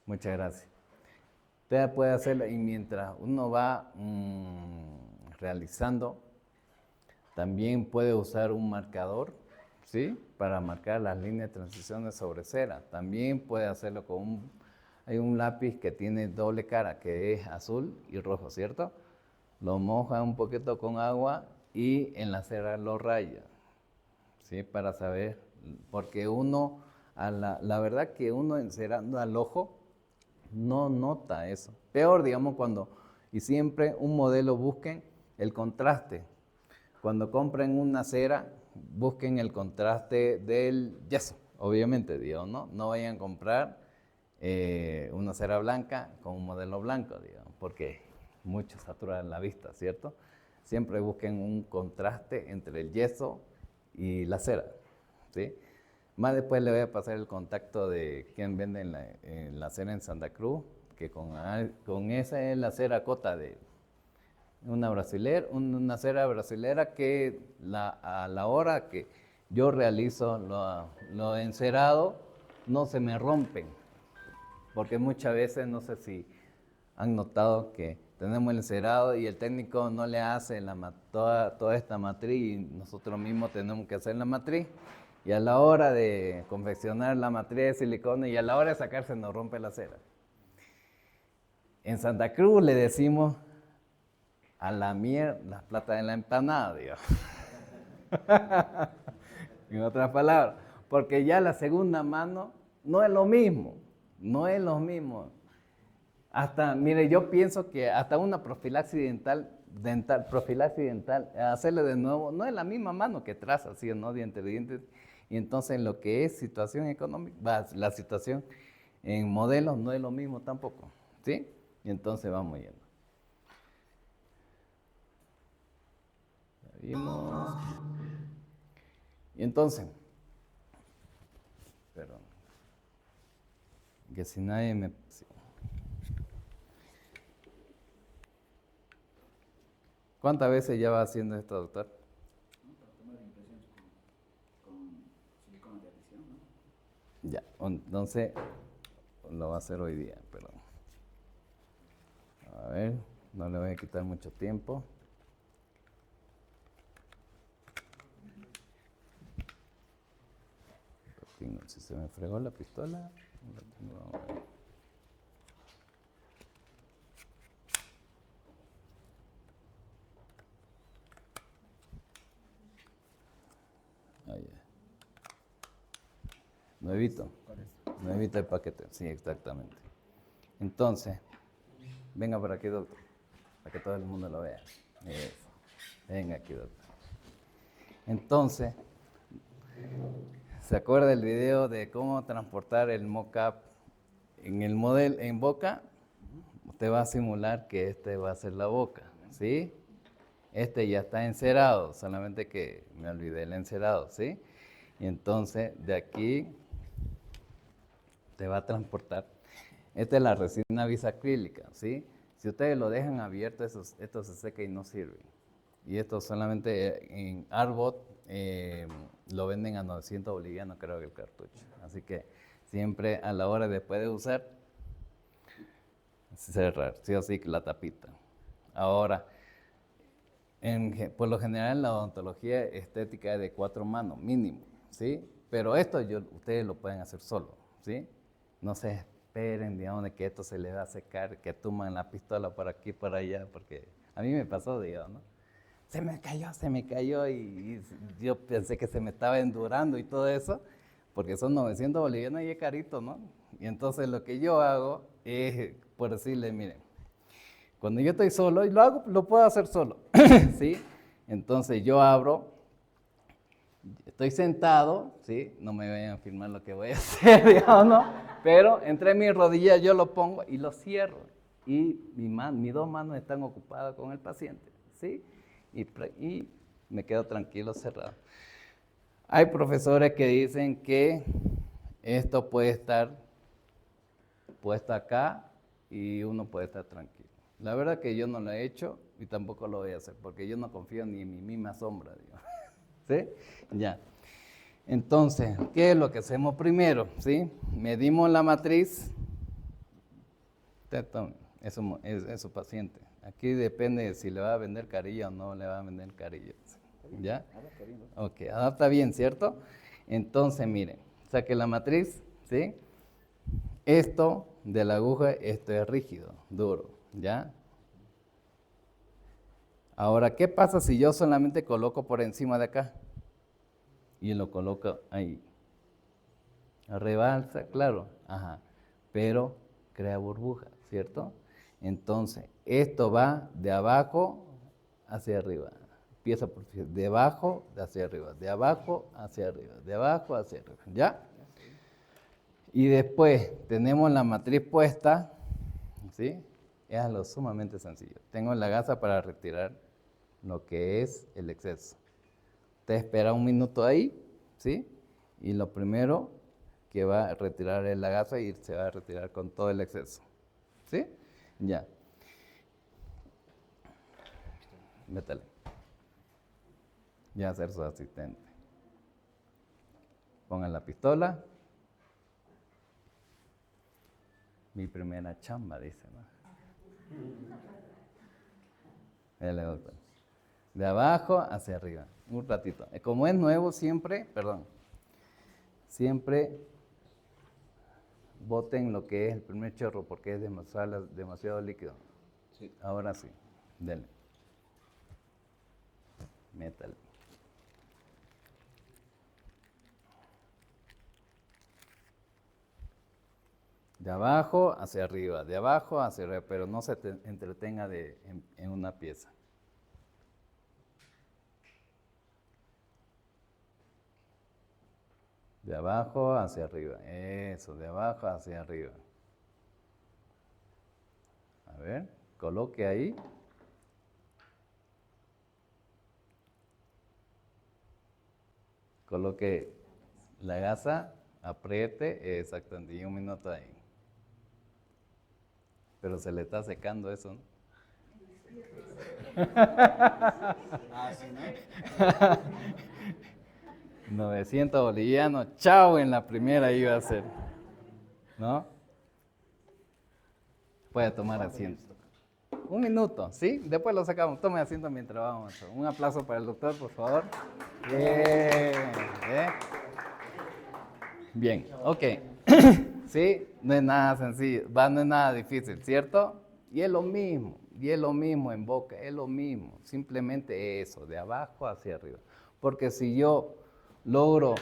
[SPEAKER 1] Muchas gracias. Usted puede hacerlo y mientras uno va realizando, también puede usar un marcador, ¿sí? Para marcar las líneas de transiciones sobre cera. También puede hacerlo hay un lápiz que tiene doble cara, que es azul y rojo, ¿cierto? Lo moja un poquito con agua y en la cera lo raya, ¿sí? Para saber, porque la verdad que uno encerando al ojo, no nota eso. Peor, digamos, y siempre un modelo busquen el contraste. Cuando compren una cera, busquen el contraste del yeso, obviamente, digamos, ¿no? No vayan a comprar una cera blanca con un modelo blanco, digamos, porque mucho satura la vista, ¿cierto? Siempre busquen un contraste entre el yeso y la cera, ¿sí? Más después le voy a pasar el contacto de quien vende la cera en Santa Cruz, que con esa es la cera cota de una cera brasilera que a la hora que yo realizo lo encerado, no se me rompen. Porque muchas veces, no sé si han notado que tenemos el encerado y el técnico no le hace toda esta matriz y nosotros mismos tenemos que hacer la matriz. Y a la hora de confeccionar la matriz de silicona y a la hora de sacarse nos rompe la cera. En Santa Cruz le decimos a la mierda las platas de la empanada, Dios. En otras palabras, porque ya la segunda mano no es lo mismo, no es lo mismo. Mire, yo pienso que hasta una profilaxis dental, hacerle de nuevo, no es la misma mano que traza, ¿sí o no? Diente de dientes. Y entonces lo que es situación económica, la situación en modelos no es lo mismo tampoco, ¿sí? Y entonces vamos yendo. Ya vimos. Y entonces, perdón, que si nadie me... sí. ¿Cuántas veces ya va haciendo esto, doctor?
[SPEAKER 4] Toma de impresiones con silicona de adición, ¿no?
[SPEAKER 1] Ya, entonces lo va a hacer hoy día, perdón. A ver, no le voy a quitar mucho tiempo. Si se me fregó la pistola, la tengo ahora. Ahí. Nuevito el paquete, sí, exactamente. Entonces, venga por aquí, doctor, para que todo el mundo lo vea. Eso. Venga aquí, doctor. Entonces, ¿se acuerda del video de cómo transportar el mock-up en el modelo en boca? Usted va a simular que este va a ser la boca, ¿sí? Este ya está encerado, solamente que me olvidé el encerado, ¿sí? Y entonces, de aquí te va a transportar. Esta es la resina bisacrílica, ¿sí? Si ustedes lo dejan abierto, esto se seca y no sirve. Y esto solamente en Arbot lo venden a 900 bolivianos, creo que el cartucho. Así que siempre a la hora después de usar, cerrar, sí o sí, la tapita. Ahora, por lo general la odontología estética es de 4 manos, mínimo, ¿sí? Pero esto ustedes lo pueden hacer solo, ¿sí? No se esperen, digamos, de que esto se les va a secar, que tuman la pistola por aquí, por allá, porque a mí me pasó, digamos, ¿no? se me cayó y yo pensé que se me estaba endurando y todo eso, porque son 900 bolivianos y es carito, ¿no? Y entonces lo que yo hago es, por decirle, miren, cuando yo estoy solo, y lo puedo hacer solo, ¿sí? Entonces yo abro, estoy sentado, ¿sí? No me vayan a filmar lo que voy a hacer, digamos, ¿no? Pero entre mis rodillas yo lo pongo y lo cierro. Y mis dos manos están ocupadas con el paciente, ¿sí? Y me quedo tranquilo cerrado. Hay profesores que dicen que esto puede estar puesto acá y uno puede estar tranquilo. La verdad que yo no lo he hecho y tampoco lo voy a hacer porque yo no confío ni en mi misma sombra, digo. ¿Sí? Ya. Entonces, ¿qué es lo que hacemos primero? ¿Sí? Medimos la matriz. Usted tome, es su paciente. Aquí depende de si le va a vender carilla o no le va a vender carilla. ¿Ya? Ok, adapta bien, ¿cierto? Entonces, miren, saque la matriz, ¿sí? Esto de la aguja, esto es rígido, duro, ¿ya? Ahora, ¿qué pasa si yo solamente coloco por encima de acá? Y lo coloco ahí. Rebalsa, claro, ajá, pero crea burbuja, ¿cierto? Entonces, esto va de abajo hacia arriba. Empieza por de abajo hacia arriba, de abajo hacia arriba, de abajo hacia arriba, ¿ya? Y después tenemos la matriz puesta, ¿sí? Es lo sumamente sencillo. Tengo la gasa para retirar lo que es el exceso. Usted espera un minuto ahí, ¿sí? Y lo primero que va a retirar es la gasa y se va a retirar con todo el exceso, ¿sí? Ya. Métale. Ya ser su asistente. Pongan la pistola. Mi primera chamba, dice, ¿no? Dale, doctor. De abajo hacia arriba, un ratito. Como es nuevo, siempre boten lo que es el primer chorro porque es demasiado líquido. Sí. Ahora sí, denle. Métale. De abajo hacia arriba, pero no se entretenga en una pieza. De abajo hacia arriba, eso, de abajo hacia arriba. A ver, coloque ahí. Coloque la gasa, apriete, exactamente, y un minuto ahí. Pero se le está secando eso, ¿no?
[SPEAKER 4] Ah, sí, ¿no?
[SPEAKER 1] 900 bolivianos, chao, en la primera iba a ser, ¿no? Puede tomar asiento. Un minuto, ¿sí? Después lo sacamos. Tome asiento mientras vamos. Un aplauso para el doctor, por favor. Bien, ok. ¿Sí? No es nada sencillo, no es nada difícil, ¿cierto? Y es lo mismo en boca, es lo mismo. Simplemente eso, de abajo hacia arriba. Porque si yo logro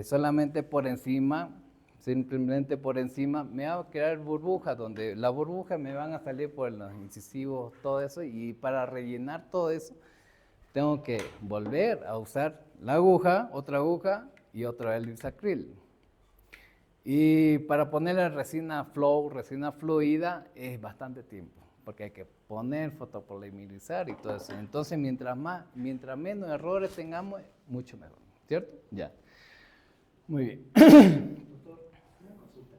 [SPEAKER 1] solamente por encima, simplemente por encima, me va a crear burbujas, donde las burbujas me van a salir por los incisivos, todo eso, y para rellenar todo eso, tengo que volver a usar la aguja, otra aguja y otra el bisacril. Y para ponerle resina fluida, es bastante tiempo, porque hay que poner, fotopolimerizar y todo eso. Entonces, mientras menos errores tengamos, mucho mejor, ¿cierto? Ya. Muy bien.
[SPEAKER 3] Doctor, una consulta.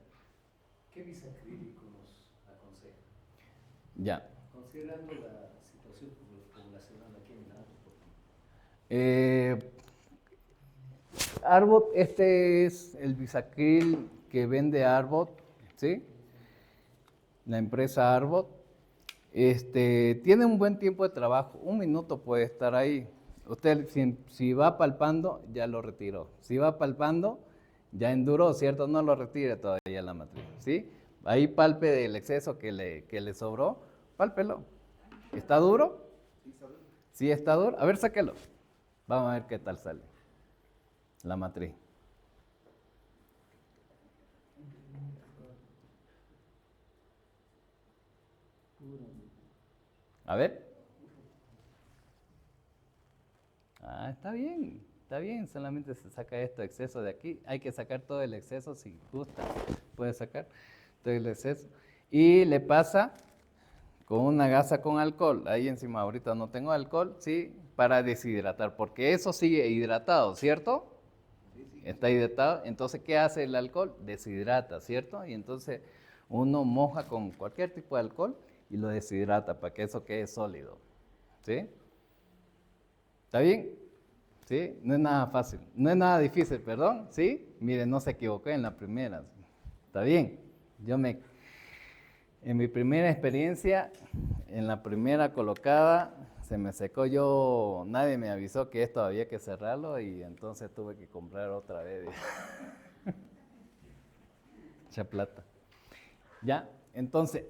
[SPEAKER 3] ¿Qué bisacrílico nos aconseja?
[SPEAKER 1] Ya.
[SPEAKER 3] Considerando la situación poblacional aquí en Napo.
[SPEAKER 1] Arbot, este es el bisacril que vende Arbot, ¿sí? La empresa Arbot. Tiene un buen tiempo de trabajo, un minuto puede estar ahí. Usted si va palpando, ya lo retiró. Si va palpando, ya enduró, ¿cierto? No lo retire todavía la matriz, ¿sí? Ahí palpe del exceso que le sobró, pálpelo. ¿Está duro? ¿Sí está duro? A ver, sáquelo. Vamos a ver qué tal sale la matriz. A ver. Ah, está bien, solamente se saca esto, exceso de aquí. Hay que sacar todo el exceso si gusta, puede sacar todo el exceso. Y le pasa con una gasa con alcohol, ahí encima ahorita no tengo alcohol, sí, para deshidratar, porque eso sigue hidratado, ¿cierto? Está hidratado, entonces ¿qué hace el alcohol? Deshidrata, ¿cierto? Y entonces uno moja con cualquier tipo de alcohol y lo deshidrata para que eso quede sólido, ¿sí? ¿Está bien? ¿Sí? No es nada fácil, no es nada difícil, perdón, ¿sí? Miren, no se equivocó en la primera, ¿está bien? En mi primera experiencia, en la primera colocada, se me secó, nadie me avisó que esto había que cerrarlo y entonces tuve que comprar otra vez. Mucha plata. Ya, entonces,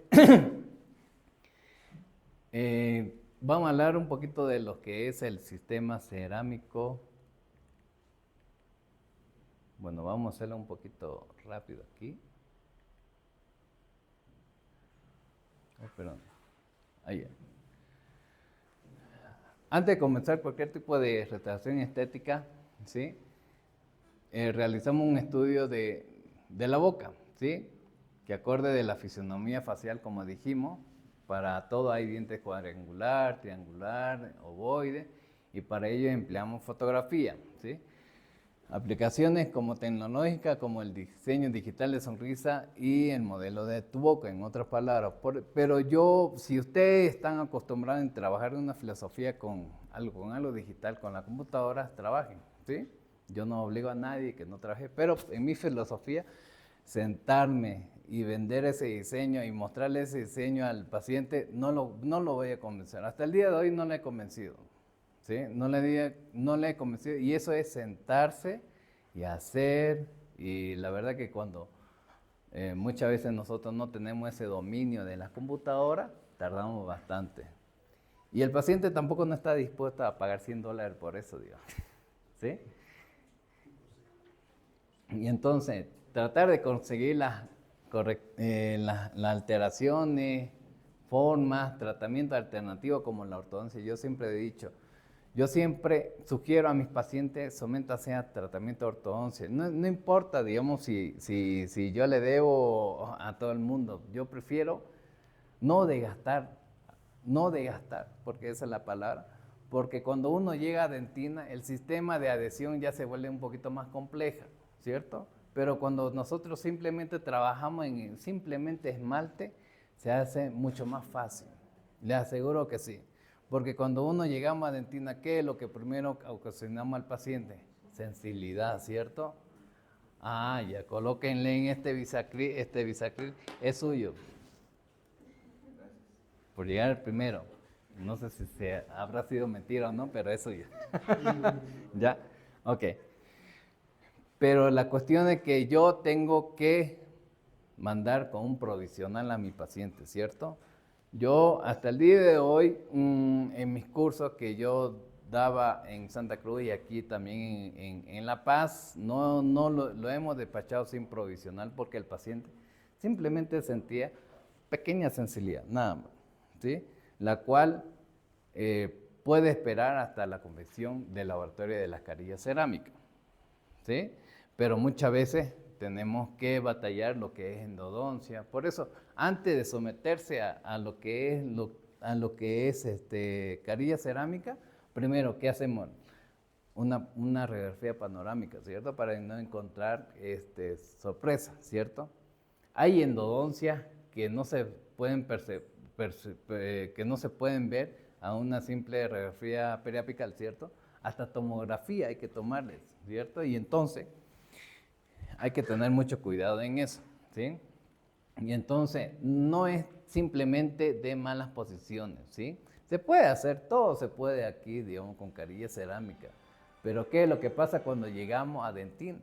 [SPEAKER 1] vamos a hablar un poquito de lo que es el sistema cerámico. Bueno, vamos a hacerlo un poquito rápido aquí. Oh, perdón. Ahí. Antes de comenzar cualquier tipo de restauración estética, ¿sí? Realizamos un estudio de la boca, ¿sí? Que acorde de la fisionomía facial, como dijimos, para todo hay dientes cuadrangular, triangular, ovoide, y para ello empleamos fotografía, ¿sí? Aplicaciones como tecnológicas, como el diseño digital de sonrisa y el modelo de tu boca, en otras palabras. Pero si ustedes están acostumbrados a trabajar en una filosofía con algo digital, con la computadora, trabajen, ¿sí? Yo no obligo a nadie que no trabaje, pero en mi filosofía, sentarme y vender ese diseño y mostrarle ese diseño al paciente, no lo voy a convencer. Hasta el día de hoy no le he convencido. ¿Sí? No le he convencido, y eso es sentarse y hacer, y la verdad que cuando muchas veces nosotros no tenemos ese dominio de las computadoras, tardamos bastante. Y el paciente tampoco no está dispuesto a pagar $100 por eso, digamos. ¿Sí? Y entonces, tratar de conseguir las alteraciones, formas, tratamiento alternativo como la ortodoncia. Yo siempre he dicho, yo siempre sugiero a mis pacientes sométanse a tratamiento de ortodoncia. No importa, digamos, si yo le debo a todo el mundo. Yo prefiero no desgastar, porque esa es la palabra. Porque cuando uno llega a dentina, el sistema de adhesión ya se vuelve un poquito más compleja, ¿cierto? Pero cuando nosotros simplemente trabajamos en simplemente esmalte, se hace mucho más fácil. Le aseguro que sí. Porque cuando uno llegamos a dentina, ¿qué es lo que primero ocasionamos al paciente? Sensibilidad, ¿cierto? Ah, ya, colóquenle en este bisacril es suyo. Por llegar primero. No sé si habrá sido mentira o no, pero es suyo. ¿Ya? Ok. Pero la cuestión es que yo tengo que mandar con un provisional a mi paciente, ¿cierto? Yo hasta el día de hoy, en mis cursos que yo daba en Santa Cruz y aquí también en La Paz, no lo hemos despachado sin provisional porque el paciente simplemente sentía pequeña sensibilidad, nada más, ¿sí? La cual puede esperar hasta la confección del laboratorio de las carillas cerámicas, ¿sí? Pero muchas veces tenemos que batallar lo que es endodoncia. Por eso, antes de someterse a lo que es carilla cerámica, primero, ¿qué hacemos? Una radiografía panorámica, ¿cierto? Para no encontrar sorpresa, ¿cierto? Hay endodoncias que no se pueden ver a una simple radiografía periapical, ¿cierto? Hasta tomografía hay que tomarles, ¿cierto? Y entonces hay que tener mucho cuidado en eso, ¿sí? Y entonces no es simplemente de malas posiciones, ¿sí? Se puede hacer, todo se puede aquí, digamos, con carilla cerámica. Pero ¿qué es lo que pasa cuando llegamos a dentina?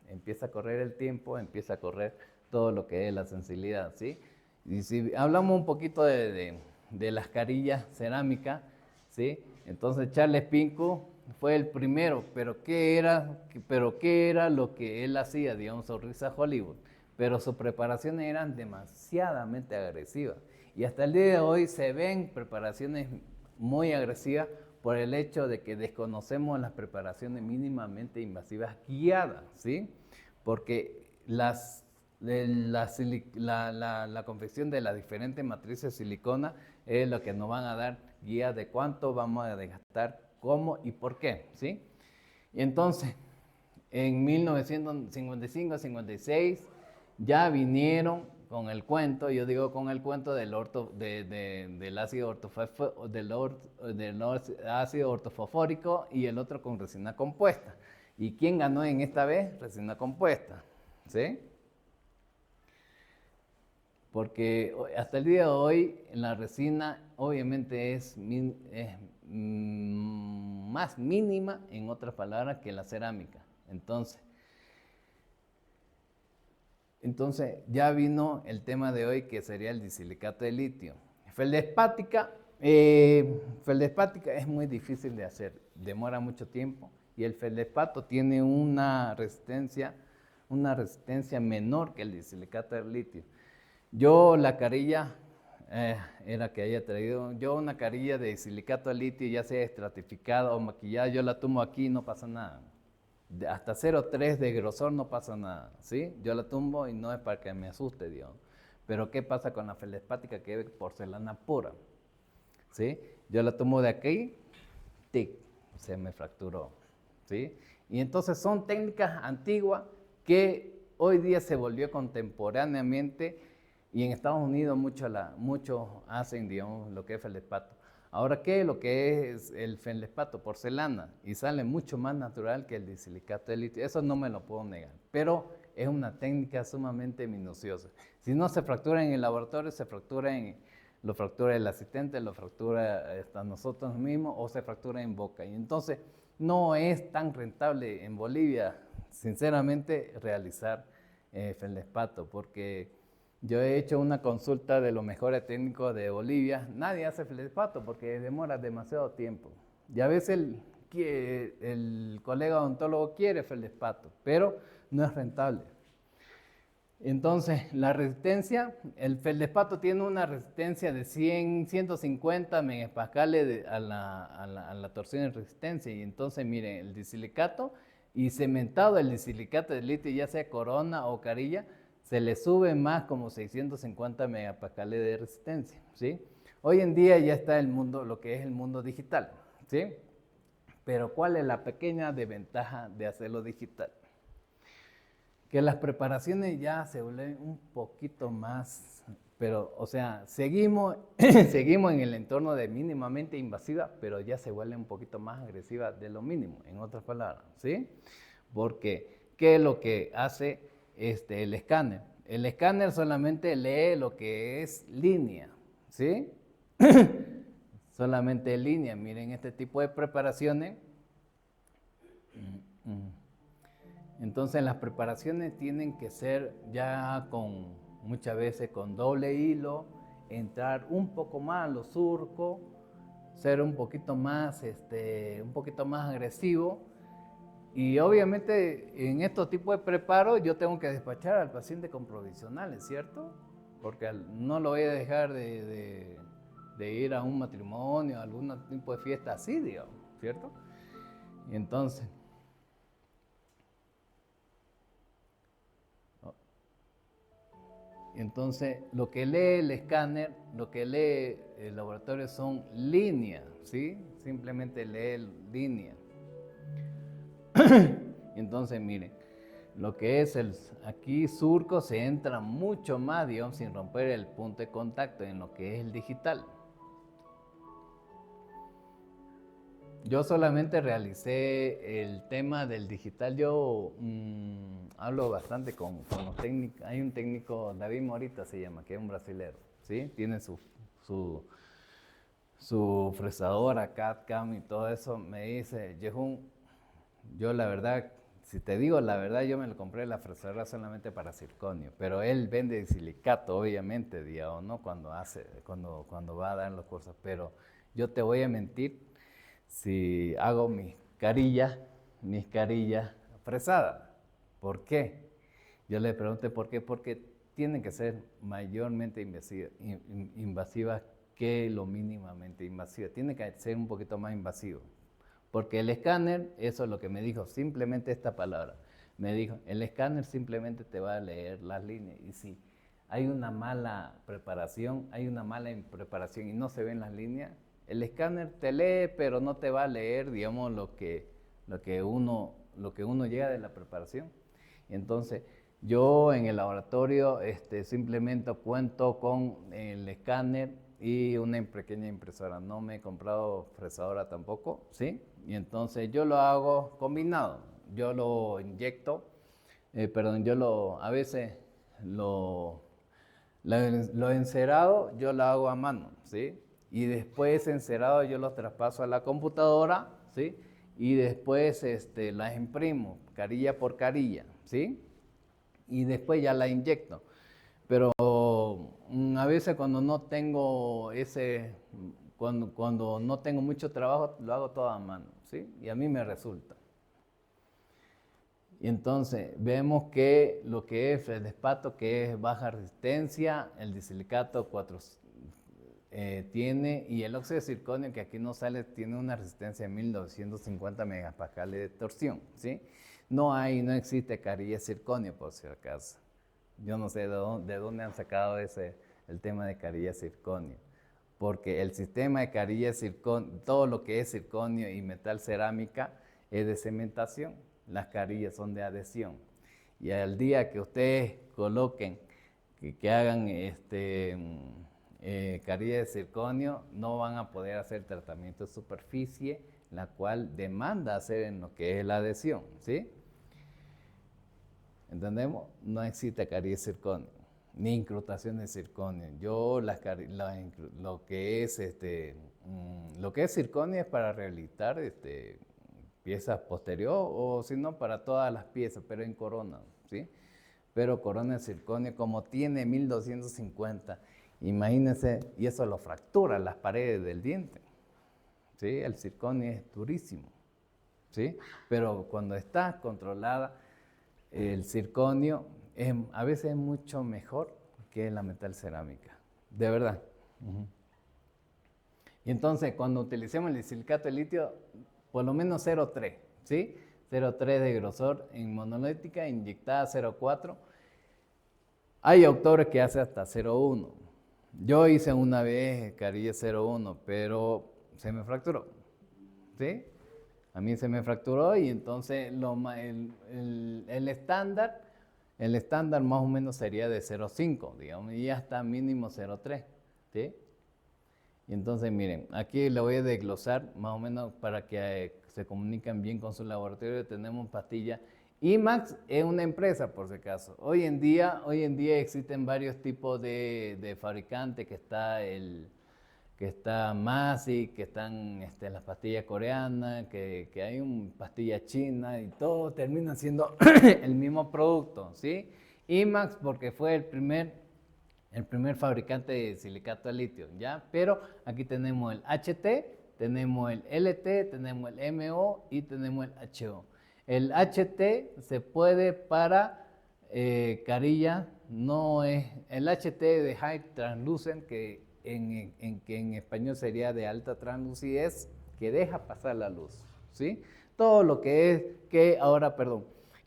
[SPEAKER 1] Empieza a correr el tiempo, empieza a correr todo lo que es la sensibilidad, ¿sí? Y si hablamos un poquito de las carillas cerámicas, ¿sí? Entonces Charles Pinco fue el primero, pero ¿qué era lo que él hacía, digamos, Sonrisa Hollywood? Pero sus preparaciones eran demasiadamente agresivas. Y hasta el día de hoy se ven preparaciones muy agresivas por el hecho de que desconocemos las preparaciones mínimamente invasivas guiadas, ¿sí? Porque la confección de las diferentes matrices de silicona es lo que nos van a dar guías de cuánto vamos a desgastar, cómo y por qué, ¿sí? Y entonces, en 1955-56 ya vinieron con el cuento, yo digo con el cuento del ácido ácido ortofosfórico y el otro con resina compuesta. ¿Y quién ganó en esta vez? Resina compuesta, ¿sí? Porque hasta el día de hoy la resina obviamente es más mínima, en otras palabras, que la cerámica. Entonces ya vino el tema de hoy, que sería el disilicato de litio. Feldespática es muy difícil de hacer, demora mucho tiempo, y el feldespato tiene una resistencia menor que el disilicato de litio. Yo la carilla, era que haya traído, yo una carilla de silicato de litio, ya sea estratificada o maquillada, yo la tumbo aquí y no pasa nada. Hasta 0,3 de grosor no pasa nada, ¿sí? Yo la tumbo y no es para que me asuste, Dios. Pero ¿qué pasa con la feldespática, que es porcelana pura? ¿Sí? Yo la tumbo de aquí, tic, se me fracturó, ¿sí? Y entonces son técnicas antiguas que hoy día se volvió contemporáneamente. Y en Estados Unidos muchos hacen, digamos, lo que es feldespato. Ahora, ¿qué es lo que es el feldespato? Porcelana. Y sale mucho más natural que el disilicato de litio. Eso no me lo puedo negar. Pero es una técnica sumamente minuciosa. Si no se fractura en el laboratorio, lo fractura el asistente, lo fractura hasta nosotros mismos, o se fractura en boca. Y entonces no es tan rentable en Bolivia, sinceramente, realizar feldespato, porque yo he hecho una consulta de los mejores técnicos de Bolivia. Nadie hace feldespato porque demora demasiado tiempo. Y a veces el colega odontólogo quiere feldespato, pero no es rentable. Entonces, la resistencia, el feldespato tiene una resistencia de 150 megapascales a la torsión de resistencia. Y entonces, miren, el disilicato y cementado el disilicato de litio, ya sea corona o carilla, se le sube más, como 650 megapascales de resistencia, ¿sí? Hoy en día ya está lo que es el mundo digital, ¿sí? Pero ¿cuál es la pequeña desventaja de hacerlo digital? Que las preparaciones ya se vuelven un poquito más, pero, o sea, seguimos en el entorno de mínimamente invasiva, pero ya se vuelve un poquito más agresiva de lo mínimo, en otras palabras, ¿sí? Porque, ¿qué es lo que hace el escáner? El escáner solamente lee lo que es línea, ¿sí? Solamente línea. Miren este tipo de preparaciones. Entonces las preparaciones tienen que ser ya muchas veces con doble hilo, entrar un poco más a los surcos, ser un poquito más agresivo. Y obviamente en estos tipos de preparos yo tengo que despachar al paciente con provisionales, ¿cierto? Porque no lo voy a dejar de ir a un matrimonio, a algún tipo de fiesta así, digamos, ¿cierto? Y entonces lo que lee el escáner, lo que lee el laboratorio son líneas, ¿sí? Simplemente lee línea. Entonces, miren, lo que es aquí surco se entra mucho más, digamos, sin romper el punto de contacto en lo que es el digital. Yo solamente realicé el tema del digital. Yo hablo bastante con los técnicos. Hay un técnico, David Morita se llama, que es un brasilero, ¿sí? Tiene su fresadora, CAD/CAM y todo eso. Me dice, Jehun, yo la verdad, si te digo la verdad, yo me lo compré la fresadora solamente para circonio, pero él vende silicato, obviamente, digamos, ¿no? Cuando va a dar los cursos, pero yo te voy a mentir, si hago mis carillas fresadas. ¿Por qué? Yo le pregunté por qué, porque tienen que ser mayormente invasivas que lo mínimamente invasivas. Tiene que ser un poquito más invasivo. Porque el escáner, eso es lo que me dijo, simplemente esta palabra. Me dijo, el escáner simplemente te va a leer las líneas. Y si hay una mala preparación, y no se ven las líneas, el escáner te lee, pero no te va a leer, digamos, lo que uno llega de la preparación. Y entonces, yo en el laboratorio simplemente cuento con el escáner y una pequeña impresora. No me he comprado fresadora tampoco, ¿sí? Y entonces yo lo hago combinado. Yo lo inyecto, a veces lo encerado yo lo hago a mano, ¿sí? Y después encerado yo lo traspaso a la computadora, ¿sí? Y después las imprimo carilla por carilla, ¿sí? Y después ya la inyecto. Pero a veces cuando no tengo cuando no tengo mucho trabajo, lo hago todo a mano, ¿sí? Y a mí me resulta. Y entonces vemos que lo que es feldespato, que es baja resistencia, el disilicato tiene, y el óxido de circonio, que aquí no sale, tiene una resistencia de 1950 megapascales de torsión, ¿sí? No existe carilla de circonio, por si acaso. Yo no sé de dónde han sacado el tema de carilla de circonio, porque el sistema de carilla de circonio, todo lo que es circonio y metal cerámica es de cementación, las carillas son de adhesión. Y al día que ustedes coloquen, que hagan carilla de circonio, no van a poder hacer tratamiento de superficie, la cual demanda hacer en lo que es la adhesión, ¿sí? ¿Entendemos? No existe carilla de circonio, ni incrustación de circonio. Yo lo que es circonio es para rehabilitar piezas posterior, o si no para todas las piezas, pero en corona, ¿sí? Pero corona de circonio, como tiene 1250, imagínense, y eso lo fractura las paredes del diente, ¿sí? El circonio es durísimo, ¿sí? Pero cuando está controlada, el circonio a veces es mucho mejor que la metal cerámica, de verdad. Y entonces, cuando utilicemos el silicato de litio, por lo menos 0,3, ¿sí? 0,3 de grosor en monolítica, inyectada 0,4. Hay autores que hacen hasta 0,1. Yo hice una vez carilla 0,1, pero se me fracturó, ¿sí? A mí se me fracturó, y entonces el estándar más o menos sería de 0,5, digamos, y hasta mínimo 0,3, ¿sí? Y entonces miren, aquí le voy a desglosar más o menos para que se comuniquen bien con su laboratorio. Tenemos pastilla. IMAX es una empresa, por si acaso. Hoy en día existen varios tipos de fabricantes, que está Masi, que están las pastillas coreanas, que hay pastilla china, y todo termina siendo el mismo producto, ¿sí? IMAX porque fue el primer fabricante de silicato de litio, ¿ya? Pero aquí tenemos el HT, tenemos el LT, tenemos el MO y tenemos el HO. El HT se puede para carilla, no es el HT de High Translucent, que en español sería de alta translucidez, que deja pasar la luz, ¿sí? Todo lo que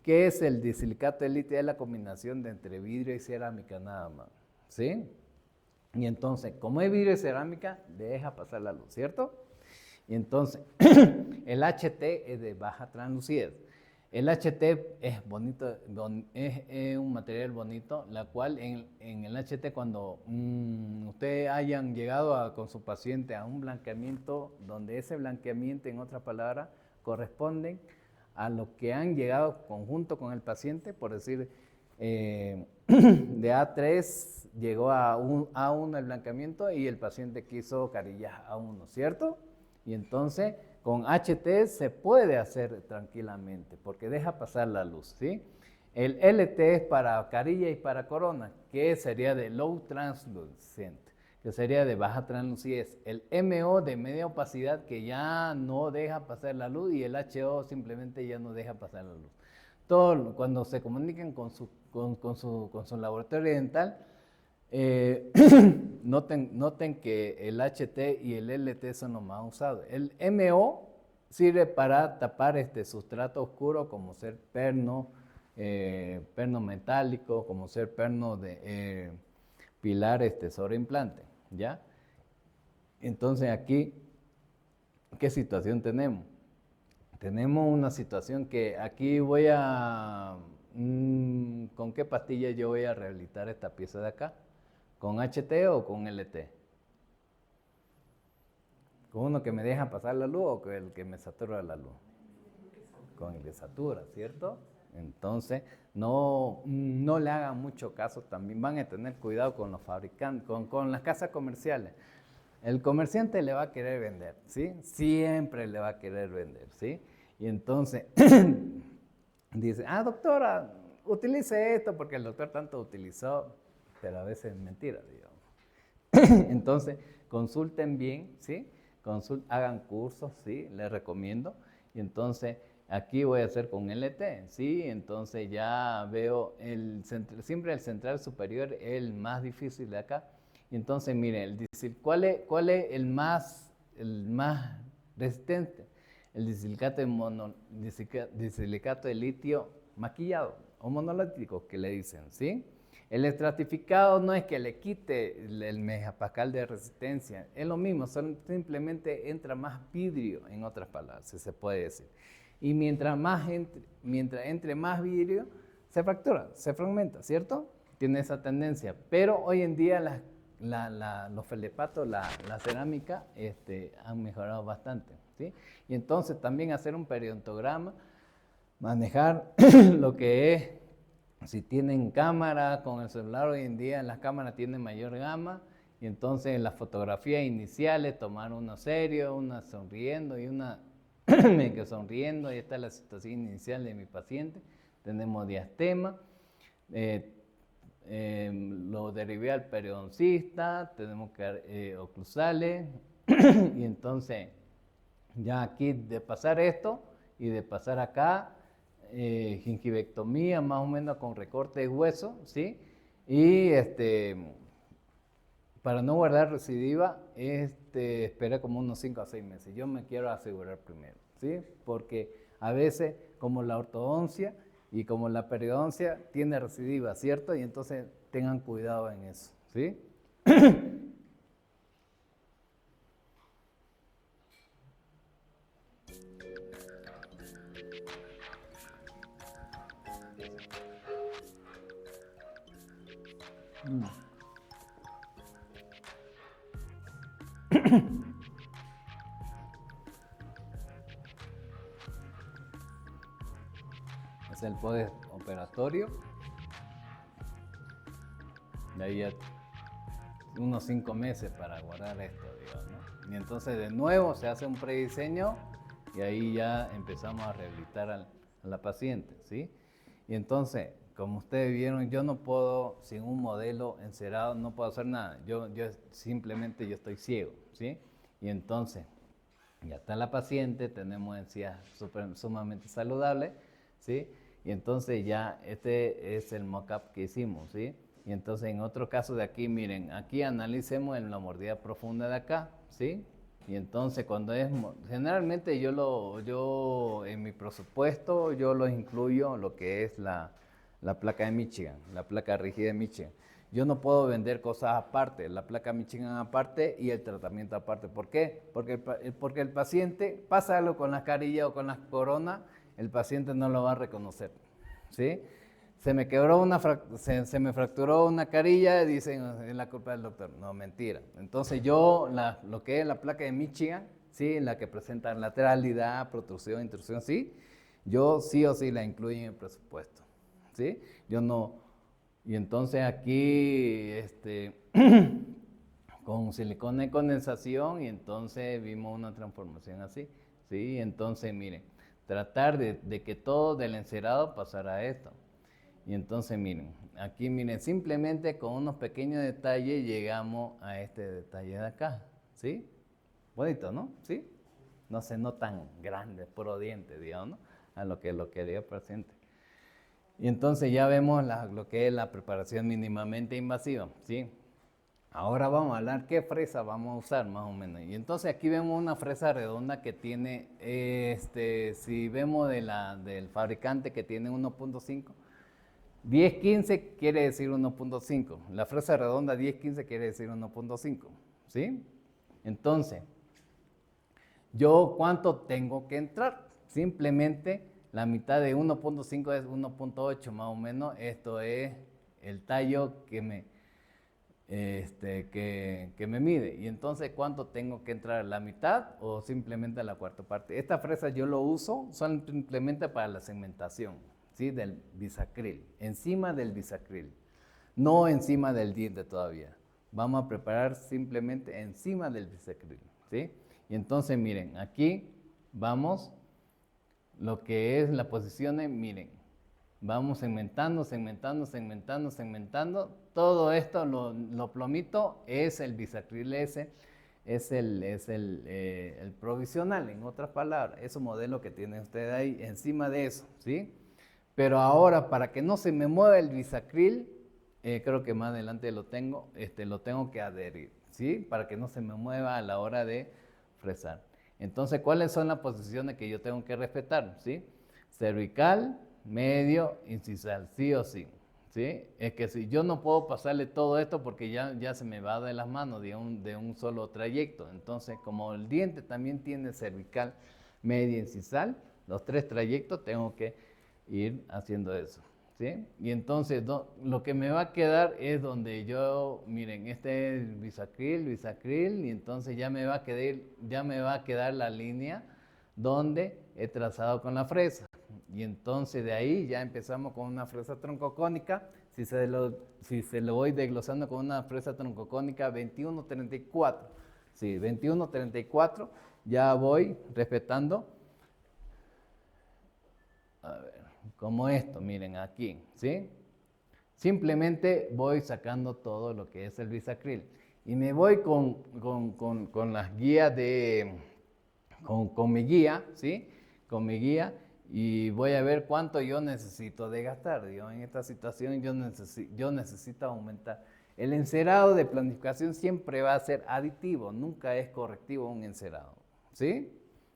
[SPEAKER 1] es el disilicato de litio, es la combinación de entre vidrio y cerámica nada más, ¿sí? Y entonces, como es vidrio y cerámica, deja pasar la luz, ¿cierto? Y entonces, el HT es de baja translucidez. El HT es bonito, es un material bonito, la cual en el HT, cuando ustedes hayan llegado con su paciente a un blanqueamiento, donde ese blanqueamiento, en otras palabras, corresponden a lo que han llegado conjunto con el paciente, por decir, de A3 llegó a A1 el blanqueamiento, y el paciente quiso carillas A1, ¿cierto? Y entonces con HT se puede hacer tranquilamente, porque deja pasar la luz, ¿sí? El LT es para carilla y para corona, que sería de low translucent. que sería de baja translucidez, el MO de media opacidad, que ya no deja pasar la luz, y el HO simplemente ya no deja pasar la luz. Todo, cuando se comuniquen con su laboratorio dental, noten que el HT y el LT son los más usados. El MO sirve para tapar sustrato oscuro, como ser perno metálico, como ser perno de pilar sobre implante, ¿ya? Entonces aquí, ¿qué situación tenemos? Tenemos una situación que aquí voy a... ¿con qué pastilla yo voy a rehabilitar esta pieza de acá? ¿Con HT o con LT? ¿Con uno que me deja pasar la luz o con el que me satura la luz? Con el que satura, ¿cierto? Entonces, no le hagan mucho caso. También van a tener cuidado con los fabricantes, con las casas comerciales. El comerciante le va a querer vender, ¿sí? Siempre le va a querer vender, ¿sí? Y entonces dice, doctora, utilice esto porque el doctor tanto utilizó, pero a veces es mentira, digamos. Entonces, consulten bien, ¿sí? Hagan cursos, ¿sí? Les recomiendo. Y entonces, aquí voy a hacer con LT, ¿sí? Entonces ya veo, siempre el central superior es el más difícil de acá. Y entonces, miren, ¿cuál es el más resistente? El disilicato de litio maquillado o monolítico, que le dicen, ¿sí? El estratificado no es que le quite el megapascal de resistencia, es lo mismo, simplemente entra más vidrio, en otras palabras, si se puede decir. Y mientras entre más vidrio, se fractura, se fragmenta, ¿cierto? Tiene esa tendencia, pero hoy en día los feldspatos, la cerámica, han mejorado bastante, ¿sí? Y entonces también hacer un periodontograma, manejar lo que es, si tienen cámara con el celular, hoy en día las cámaras tienen mayor gama, y entonces en las fotografías iniciales tomar uno serio, una sonriendo y una que sonriendo. Ahí está la situación inicial de mi paciente. Tenemos diastema, lo derivé al periodoncista, tenemos oclusales, y entonces ya aquí de pasar esto y de pasar acá, gingivectomía más o menos con recorte de hueso, ¿sí? Y para no guardar recidiva, espera como unos 5 a 6 meses. Yo me quiero asegurar primero, ¿sí? Porque a veces, como la ortodoncia y como la periodoncia, tiene recidiva, ¿cierto? Y entonces tengan cuidado en eso, ¿sí? Es el poder operatorio. De ahí ya unos 5 meses para guardar esto, digamos, ¿no? Y entonces de nuevo se hace un prediseño y ahí ya empezamos a rehabilitar a la paciente, ¿sí? Y entonces, como ustedes vieron, yo no puedo, sin un modelo encerado, no puedo hacer nada. Yo simplemente estoy ciego, ¿sí? Y entonces, ya está la paciente, tenemos encías sumamente saludables, ¿sí? Y entonces ya este es el mock-up que hicimos, ¿sí? Y entonces en otro caso de aquí, miren, aquí analicemos en la mordida profunda de acá, ¿sí? Y entonces cuando generalmente yo en mi presupuesto, yo los incluyo lo que es la placa de Michigan, la placa rígida de Michigan. Yo no puedo vender cosas aparte, la placa Michigan aparte y el tratamiento aparte. ¿Por qué? Porque el paciente, pasa algo con la carilla o con la corona, el paciente no lo va a reconocer, ¿sí? Se me fracturó una carilla, dicen, es la culpa del doctor. No, mentira. Entonces yo, lo que es la placa de Michigan, ¿sí? La que presenta lateralidad, protrusión, intrusión, ¿sí? Yo sí o sí la incluyo en el presupuesto, ¿sí? Yo no. Y entonces aquí, con silicona de condensación, y entonces vimos una transformación así, ¿sí? Entonces, miren, tratar de que todo del encerado pasara a esto. Y entonces miren, aquí miren, simplemente con unos pequeños detalles llegamos a este detalle de acá, ¿sí? Bonito, ¿no? ¿Sí? No tan grande, puro diente, digamos, ¿no? A lo que dio presente. Y entonces ya vemos lo que es la preparación mínimamente invasiva, ¿sí? Ahora vamos a hablar qué fresa vamos a usar más o menos. Y entonces aquí vemos una fresa redonda que tiene, si vemos del fabricante que tiene 1.5, 1015 quiere decir 1.5. La fresa redonda 1015 quiere decir 1.5, ¿sí? Entonces, ¿yo cuánto tengo que entrar? Simplemente la mitad de 1.5 es 1.8 más o menos. Esto es el tallo que me mide. Y entonces, ¿cuánto tengo que entrar? ¿La mitad o simplemente la cuarta parte? Esta fresa yo lo uso simplemente para la segmentación, ¿sí? Del bisacril, encima del bisacril, no encima del diente todavía. Vamos a preparar simplemente encima del bisacril, ¿sí? Y entonces, miren, aquí vamos, lo que es la posición, miren, vamos segmentando. Todo esto, lo plomito, es el bisacril S, es el provisional, en otras palabras, ese modelo que tiene usted ahí, encima de eso, ¿sí? Pero ahora, para que no se me mueva el bisacril, creo que más adelante lo tengo que adherir, ¿sí? Para que no se me mueva a la hora de fresar. Entonces, ¿cuáles son las posiciones que yo tengo que respetar? ¿Sí? Cervical, medio, incisal, sí o sí. ¿Sí? Es que si yo no puedo pasarle todo esto porque ya se me va de las manos de un solo trayecto. Entonces, como el diente también tiene cervical, medio, incisal, los 3 trayectos tengo que ir haciendo eso. ¿Sí? Y entonces lo que me va a quedar es donde yo, miren, este es bisacril, y entonces ya me va a quedar la línea donde he trazado con la fresa. Y entonces de ahí ya empezamos con una fresa troncocónica. Si se lo voy desglosando con una fresa troncocónica 21-34. Sí, 21-34, ya voy respetando. A ver, como esto, miren aquí, ¿sí? Simplemente voy sacando todo lo que es el bisacril. Y me voy con las guías con mi guía, ¿sí? Con mi guía, y voy a ver cuánto yo necesito de gastar. Yo en esta situación yo necesito aumentar. El encerado de planificación siempre va a ser aditivo, nunca es correctivo un encerado, ¿sí?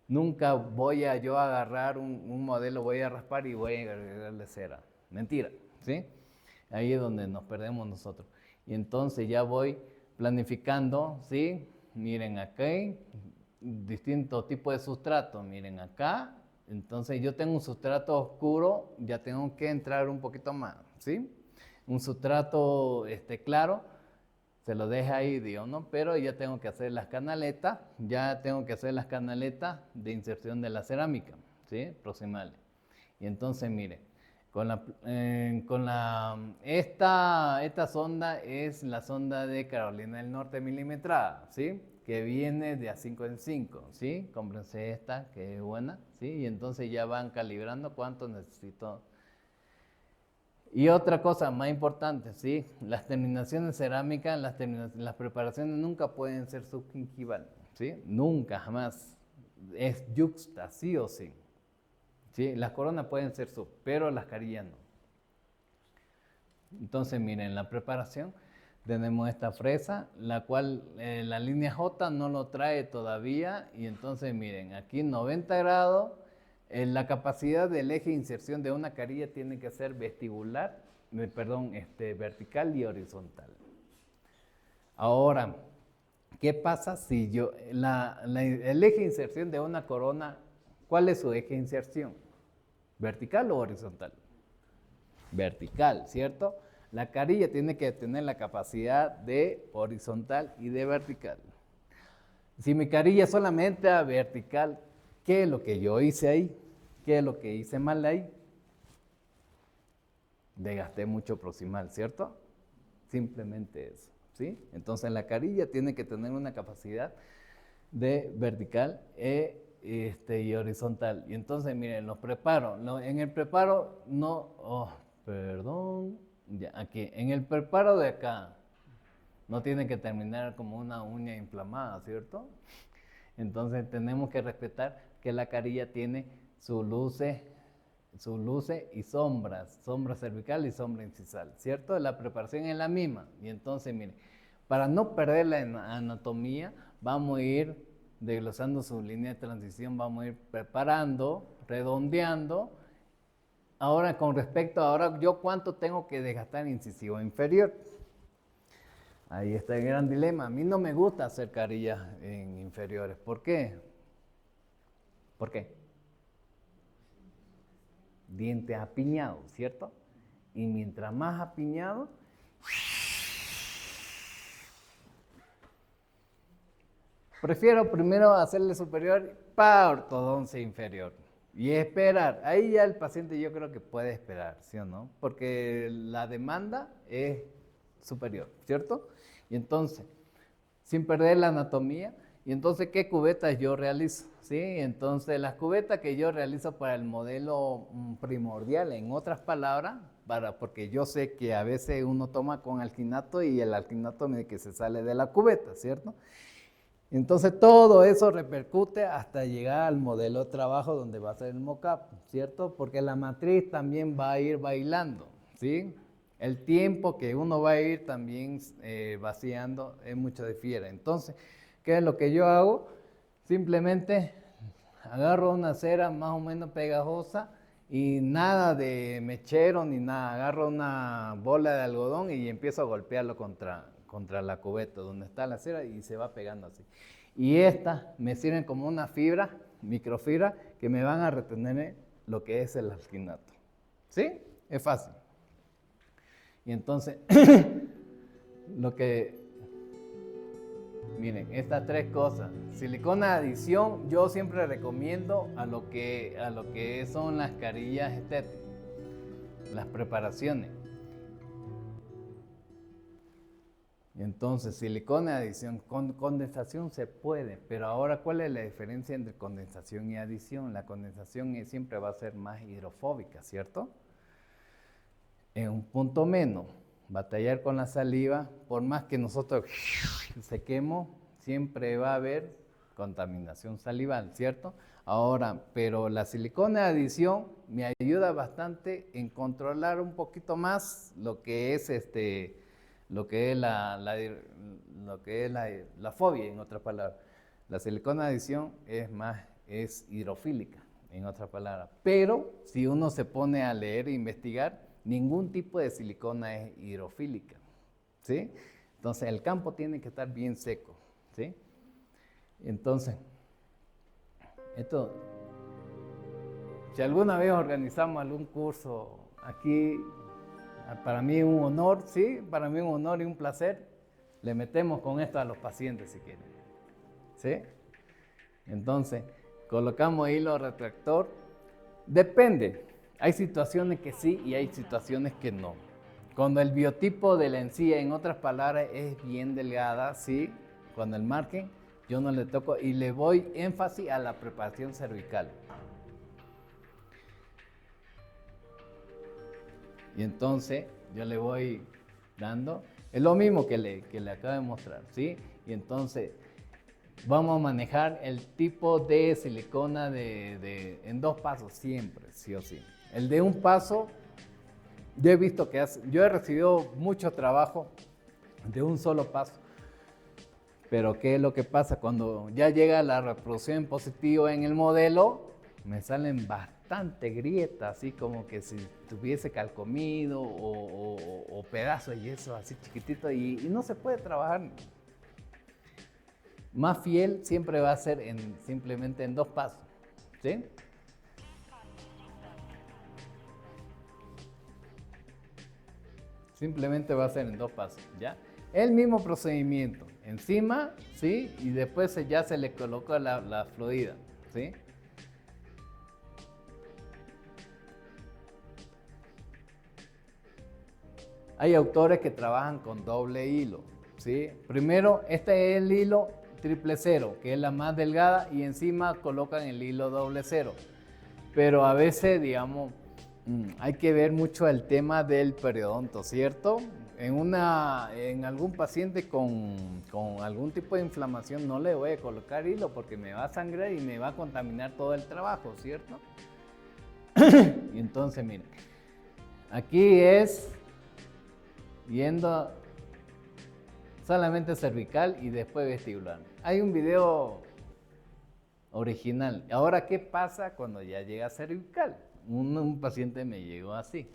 [SPEAKER 1] Nunca voy a yo agarrar un modelo, voy a raspar y voy a agregarle cera. Mentira, ¿sí? Ahí es donde nos perdemos nosotros. Y entonces ya voy planificando, ¿sí? Miren aquí, distintos tipos de sustrato. Miren acá, entonces yo tengo un sustrato oscuro, ya tengo que entrar un poquito más, ¿sí? Un sustrato claro, se lo deja ahí, digo, ¿no? Pero ya tengo que hacer las canaletas, de inserción de la cerámica, ¿sí? Proximales. Y entonces, mire, esta sonda es la sonda de Carolina del Norte milimetrada, ¿sí? Que viene de a 5 en 5, ¿sí? Cómprense esta, que es buena, ¿sí? Y entonces ya van calibrando cuánto necesito. Y otra cosa más importante, ¿sí? Las terminaciones cerámicas, las preparaciones nunca pueden ser subgingivales, ¿sí? Nunca, jamás. Es yuxta, sí o sí. ¿Sí? Las coronas pueden ser sub, pero las carillas no. Entonces, miren, la preparación, tenemos esta fresa, la cual la línea J no lo trae todavía, y entonces, miren, aquí 90 grados, la capacidad del eje de inserción de una carilla tiene que ser vertical y horizontal. Ahora, ¿qué pasa si el eje de inserción de una corona, cuál es su eje de inserción? ¿Vertical o horizontal? Vertical, ¿cierto? La carilla tiene que tener la capacidad de horizontal y de vertical. Si mi carilla solamente a vertical, ¿qué es lo que yo hice ahí? ¿Qué es lo que hice mal ahí? Desgasté mucho proximal, ¿cierto? Simplemente eso, ¿sí? Entonces la carilla tiene que tener una capacidad de vertical y horizontal. Y entonces, miren, los preparo. En el preparo Perdón. Ya, aquí, en el preparo de acá, no tiene que terminar como una uña inflamada, ¿cierto? Entonces tenemos que respetar que la carilla tiene sus luces y sombras, sombra cervical y sombra incisal, ¿cierto? La preparación es la misma. Y entonces, miren, para no perder la anatomía, vamos a ir desglosando su línea de transición, vamos a ir preparando, redondeando. Ahora, con respecto a ahora, yo cuánto tengo que desgastar incisivo inferior. Ahí está el gran dilema. A mí no me gusta hacer carillas en inferiores. ¿Por qué? ¿Por qué? Dientes apiñados, ¿cierto? Y mientras más apiñado, prefiero primero hacerle superior para ortodoncia inferior. Y esperar. Ahí ya el paciente yo creo que puede esperar, ¿sí o no? Porque la demanda es superior, ¿cierto? Y entonces, sin perder la anatomía, y entonces, ¿qué cubetas yo realizo? ¿Sí? Entonces, las cubetas que yo realizo para el modelo primordial, en otras palabras, porque yo sé que a veces uno toma con alginato y el alginato medio que se sale de la cubeta, ¿cierto? Entonces, todo eso repercute hasta llegar al modelo de trabajo donde va a ser el mock-up, ¿cierto? Porque la matriz también va a ir bailando, ¿sí? El tiempo que uno va a ir también vaciando es mucho difiere. Entonces, ¿qué es lo que yo hago? Simplemente agarro una cera más o menos pegajosa y nada de mechero ni nada. Agarro una bola de algodón y empiezo a golpearlo contra la cubeta donde está la cera y se va pegando así. Y estas me sirven como una fibra, microfibra, que me van a retener lo que es el alginato. ¿Sí? Es fácil. Y entonces, miren, estas tres cosas. Silicona de adición, yo siempre recomiendo a lo que son las carillas estéticas, las preparaciones. Y entonces, silicona de adición, con condensación se puede, pero ahora, ¿cuál es la diferencia entre condensación y adición? La condensación siempre va a ser más hidrofóbica, ¿cierto? En un punto menos, batallar con la saliva, por más que nosotros sequemos, siempre va a haber contaminación salival, ¿cierto? Ahora, pero la silicona de adición me ayuda bastante en controlar un poquito más lo que es la fobia, en otras palabras. La silicona de adición es hidrofílica, en otras palabras. Pero si uno se pone a leer e investigar, ningún tipo de silicona es hidrofílica, ¿sí? Entonces, el campo tiene que estar bien seco, ¿sí? Entonces, si alguna vez organizamos algún curso aquí, para mí es un honor, ¿sí? Para mí es un honor y un placer. Le metemos con esto a los pacientes si quieren, ¿sí? Entonces, colocamos hilo retractor. Depende. Hay situaciones que sí y hay situaciones que no. Cuando el biotipo de la encía, en otras palabras, es bien delgada, ¿sí? Cuando el margen, yo no le toco y le voy énfasis a la preparación cervical. Y entonces yo le voy dando, es lo mismo que le acabo de mostrar, ¿sí? Y entonces vamos a manejar el tipo de silicona en 2 pasos siempre, sí o sí. El de un paso, yo he recibido mucho trabajo de un solo paso. Pero ¿qué es lo que pasa? Cuando ya llega la reproducción positiva en el modelo, me salen bastante grietas, así como que si tuviese calcomido o pedazos de yeso así chiquitito y no se puede trabajar. Más fiel siempre va a ser simplemente en 2 pasos, ¿sí? Simplemente va a ser en 2 pasos, ¿ya? El mismo procedimiento, encima, ¿sí? Y después ya se le coloca la fluida, ¿sí? Hay autores que trabajan con doble hilo, ¿sí? Primero, este es el hilo 000, que es la más delgada, y encima colocan el hilo 00. Pero a veces, digamos, hay que ver mucho el tema del periodonto, ¿cierto? En algún paciente con algún tipo de inflamación no le voy a colocar hilo porque me va a sangrar y me va a contaminar todo el trabajo, ¿cierto? Y entonces, miren, aquí es yendo solamente cervical y después vestibular. Hay un video original. Ahora, ¿qué pasa cuando ya llega a cervical? Un paciente me llegó así.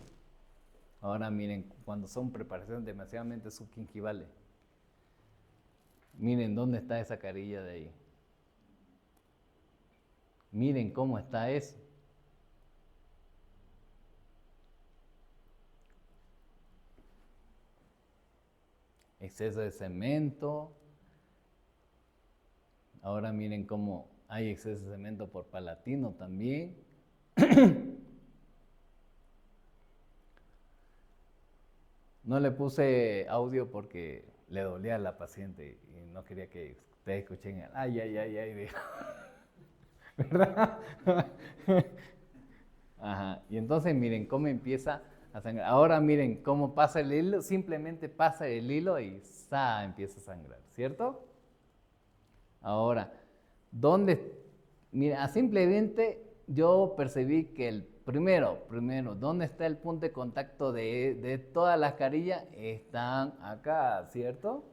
[SPEAKER 1] Ahora miren, cuando son preparaciones demasiadamente subgingivales. Miren dónde está esa carilla de ahí. Miren cómo está eso. Exceso de cemento. Ahora miren cómo hay exceso de cemento por palatino también. No le puse audio porque le dolía a la paciente y no quería que ustedes escuchen el ay, ay, ay, ay, dijo. ¿Verdad? Ajá. Y entonces miren cómo empieza a sangrar. Ahora miren cómo pasa el hilo, simplemente pasa el hilo y ¡za! Empieza a sangrar, ¿cierto? Ahora, mira, simplemente yo percibí que el primero, ¿dónde está el punto de contacto de todas las carillas? Están acá, ¿cierto?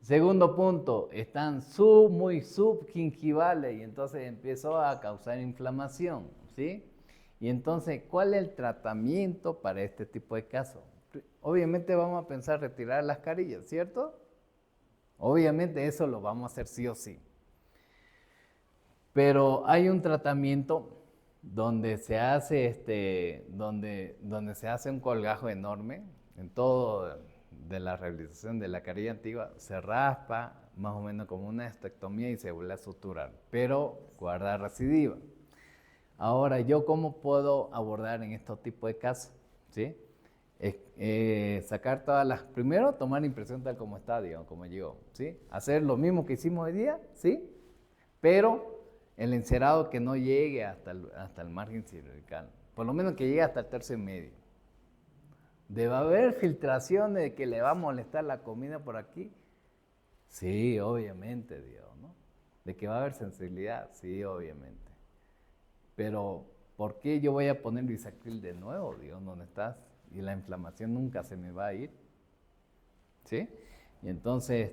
[SPEAKER 1] Segundo punto, están muy subgingivales y entonces empezó a causar inflamación, ¿sí? Y entonces, ¿cuál es el tratamiento para este tipo de casos? Obviamente vamos a pensar retirar las carillas, ¿cierto? Obviamente eso lo vamos a hacer sí o sí. Pero hay un tratamiento donde se hace donde se hace un colgajo enorme en todo de la rehabilitación de la carilla antigua, se raspa más o menos como una estectomía y se vuelve a suturar, pero guarda recidiva. Ahora, ¿yo cómo puedo abordar en estos tipos de casos? ¿Sí? Sacar todas las, primero tomar impresión tal como está, digamos, como llegó, ¿sí? Hacer lo mismo que hicimos hoy día, ¿sí? Pero el encerado que no llegue hasta el margen cervical, por lo menos que llegue hasta el tercio y medio. ¿Debe haber filtraciones de que le va a molestar la comida por aquí? Sí, obviamente, Dios, ¿no? ¿De que va a haber sensibilidad? Sí, obviamente. Pero, ¿por qué yo voy a poner bisacril de nuevo, Dios, donde estás? Y la inflamación nunca se me va a ir, ¿sí? Y entonces,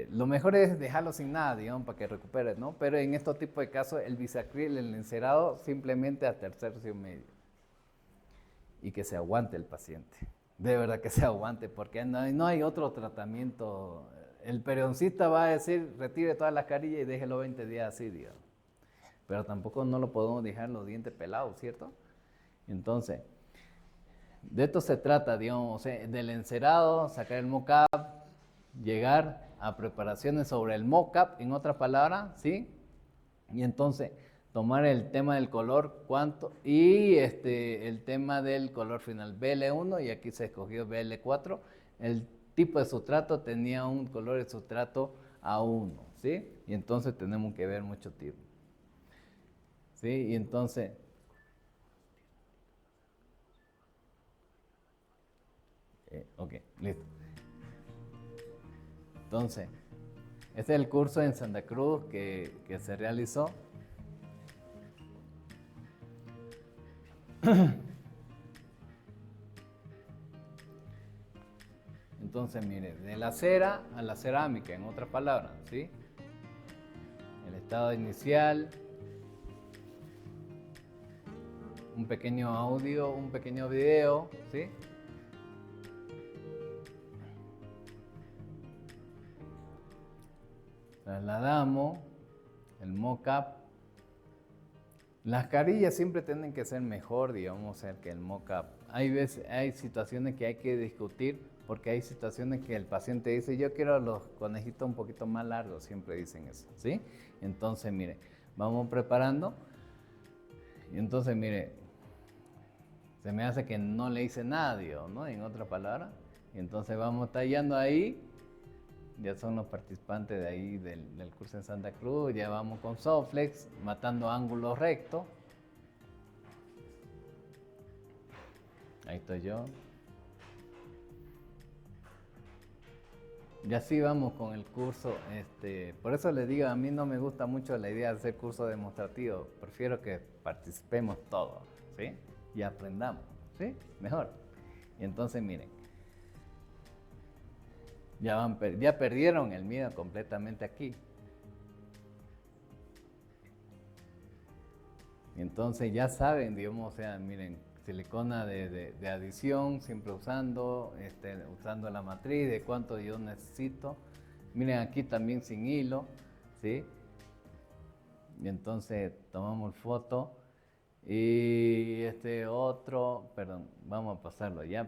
[SPEAKER 1] lo mejor es dejarlo sin nada, digamos, para que recupere, ¿no? Pero en estos tipos de casos, el bisacril, el encerado, simplemente hasta el tercio medio. Y que se aguante el paciente. De verdad que se aguante, porque no hay otro tratamiento. El periodoncista va a decir, retire todas las carillas y déjelo 20 días así, digamos. Pero tampoco no lo podemos dejar los dientes pelados, ¿cierto? Entonces, de esto se trata, digamos, del encerado, sacar el mock-up, llegar a preparaciones sobre el mock-up, en otras palabras, ¿sí? Y entonces, tomar el tema del color, cuánto, y el tema del color final, BL1, y aquí se escogió BL4. El tipo de sustrato tenía un color de sustrato A1, ¿sí? Y entonces tenemos que ver mucho tipo. ¿Sí? Y entonces, ok, listo. Entonces, este es el curso en Santa Cruz que se realizó. Entonces, mire, de la cera a la cerámica, en otras palabras, ¿sí? El estado inicial, un pequeño audio, un pequeño video, ¿sí? Trasladamos el mock-up. Las carillas siempre tienen que ser mejor, digamos, que el mock-up. Hay situaciones que hay que discutir, porque hay situaciones que el paciente dice, yo quiero los conejitos un poquito más largos, siempre dicen eso, ¿sí? Entonces, mire, vamos preparando. Y entonces, mire, se me hace que no le hice nada, Dios, ¿no? En otras palabras. Y entonces vamos tallando ahí. Ya son los participantes de ahí del curso en Santa Cruz. Ya vamos con Soflex, matando ángulos rectos. Ahí estoy yo. Y así vamos con el curso. Por eso les digo, a mí no me gusta mucho la idea de hacer curso demostrativo. Prefiero que participemos todos, ¿sí? Y aprendamos, ¿sí? Mejor. Y entonces miren, ya perdieron el miedo completamente aquí. Y entonces ya saben, digamos, o sea, miren, silicona de adición, siempre usando la matriz de cuánto yo necesito. Miren aquí también sin hilo, ¿sí? Y entonces tomamos foto y perdón, vamos a pasarlo ya.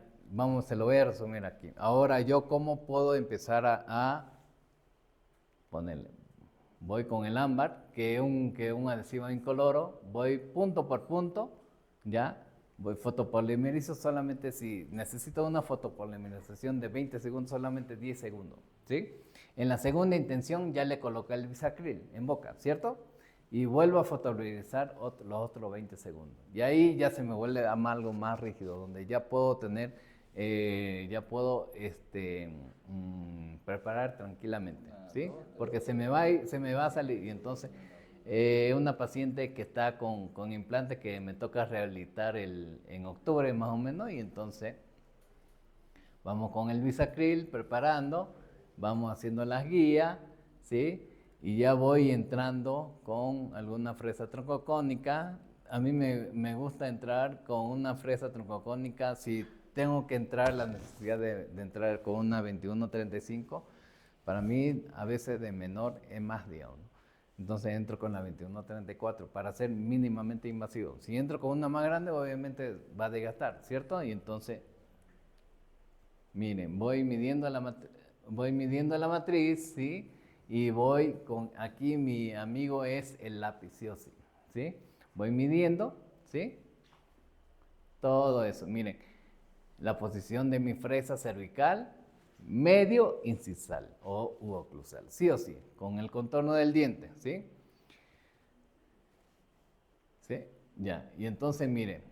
[SPEAKER 1] Se lo voy a resumir aquí. Ahora yo cómo puedo empezar a ponerle. Voy con el ámbar, que es un adhesivo incoloro, voy punto por punto, ya. Voy fotopolimerizo solamente si necesito una fotopolimerización de 20 segundos, solamente 10 segundos, ¿sí? En la segunda intención ya le coloqué el bisacril en boca, ¿cierto? Y vuelvo a fotopolimerizar los otros 20 segundos. Y ahí ya se me vuelve a algo más rígido, donde ya puedo tener, preparar tranquilamente, ¿sí? Porque se me va a salir y entonces... una paciente que está con implante que me toca rehabilitar en octubre más o menos y entonces vamos con el bisacril preparando, vamos haciendo las guías, ¿sí? Y ya voy entrando con alguna fresa troncocónica. A mí me gusta entrar con una fresa troncocónica si tengo que entrar, la necesidad de entrar con una 2135, para mí a veces de menor es más, digamos, ¿no? Entonces entro con la 2134 para ser mínimamente invasivo. Si entro con una más grande, obviamente va a desgastar, ¿cierto? Y entonces, miren, voy midiendo la matriz, ¿sí? Y voy con, aquí mi amigo es el lápiz, sí o sí, ¿sí? Voy midiendo, ¿sí? Todo eso, miren, la posición de mi fresa cervical, medio incisal o oclusal, sí o sí, con el contorno del diente, ¿sí? ¿Sí? Ya, y entonces miren,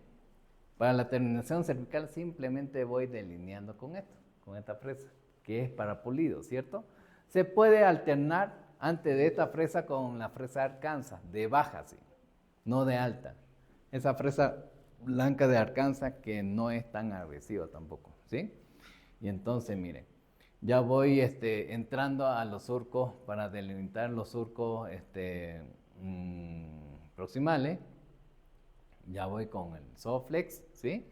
[SPEAKER 1] para la terminación cervical simplemente voy delineando con esto, con esta fresa, que es para pulido, ¿cierto? Se puede alternar antes de esta fresa con la fresa Arkansas, de baja, sí, no de alta. Esa fresa blanca de Arkansas que no es tan agresiva tampoco, ¿sí? Y entonces miren, ya voy entrando a los surcos para delimitar los surcos proximales. Ya voy con el Soflex, ¿sí?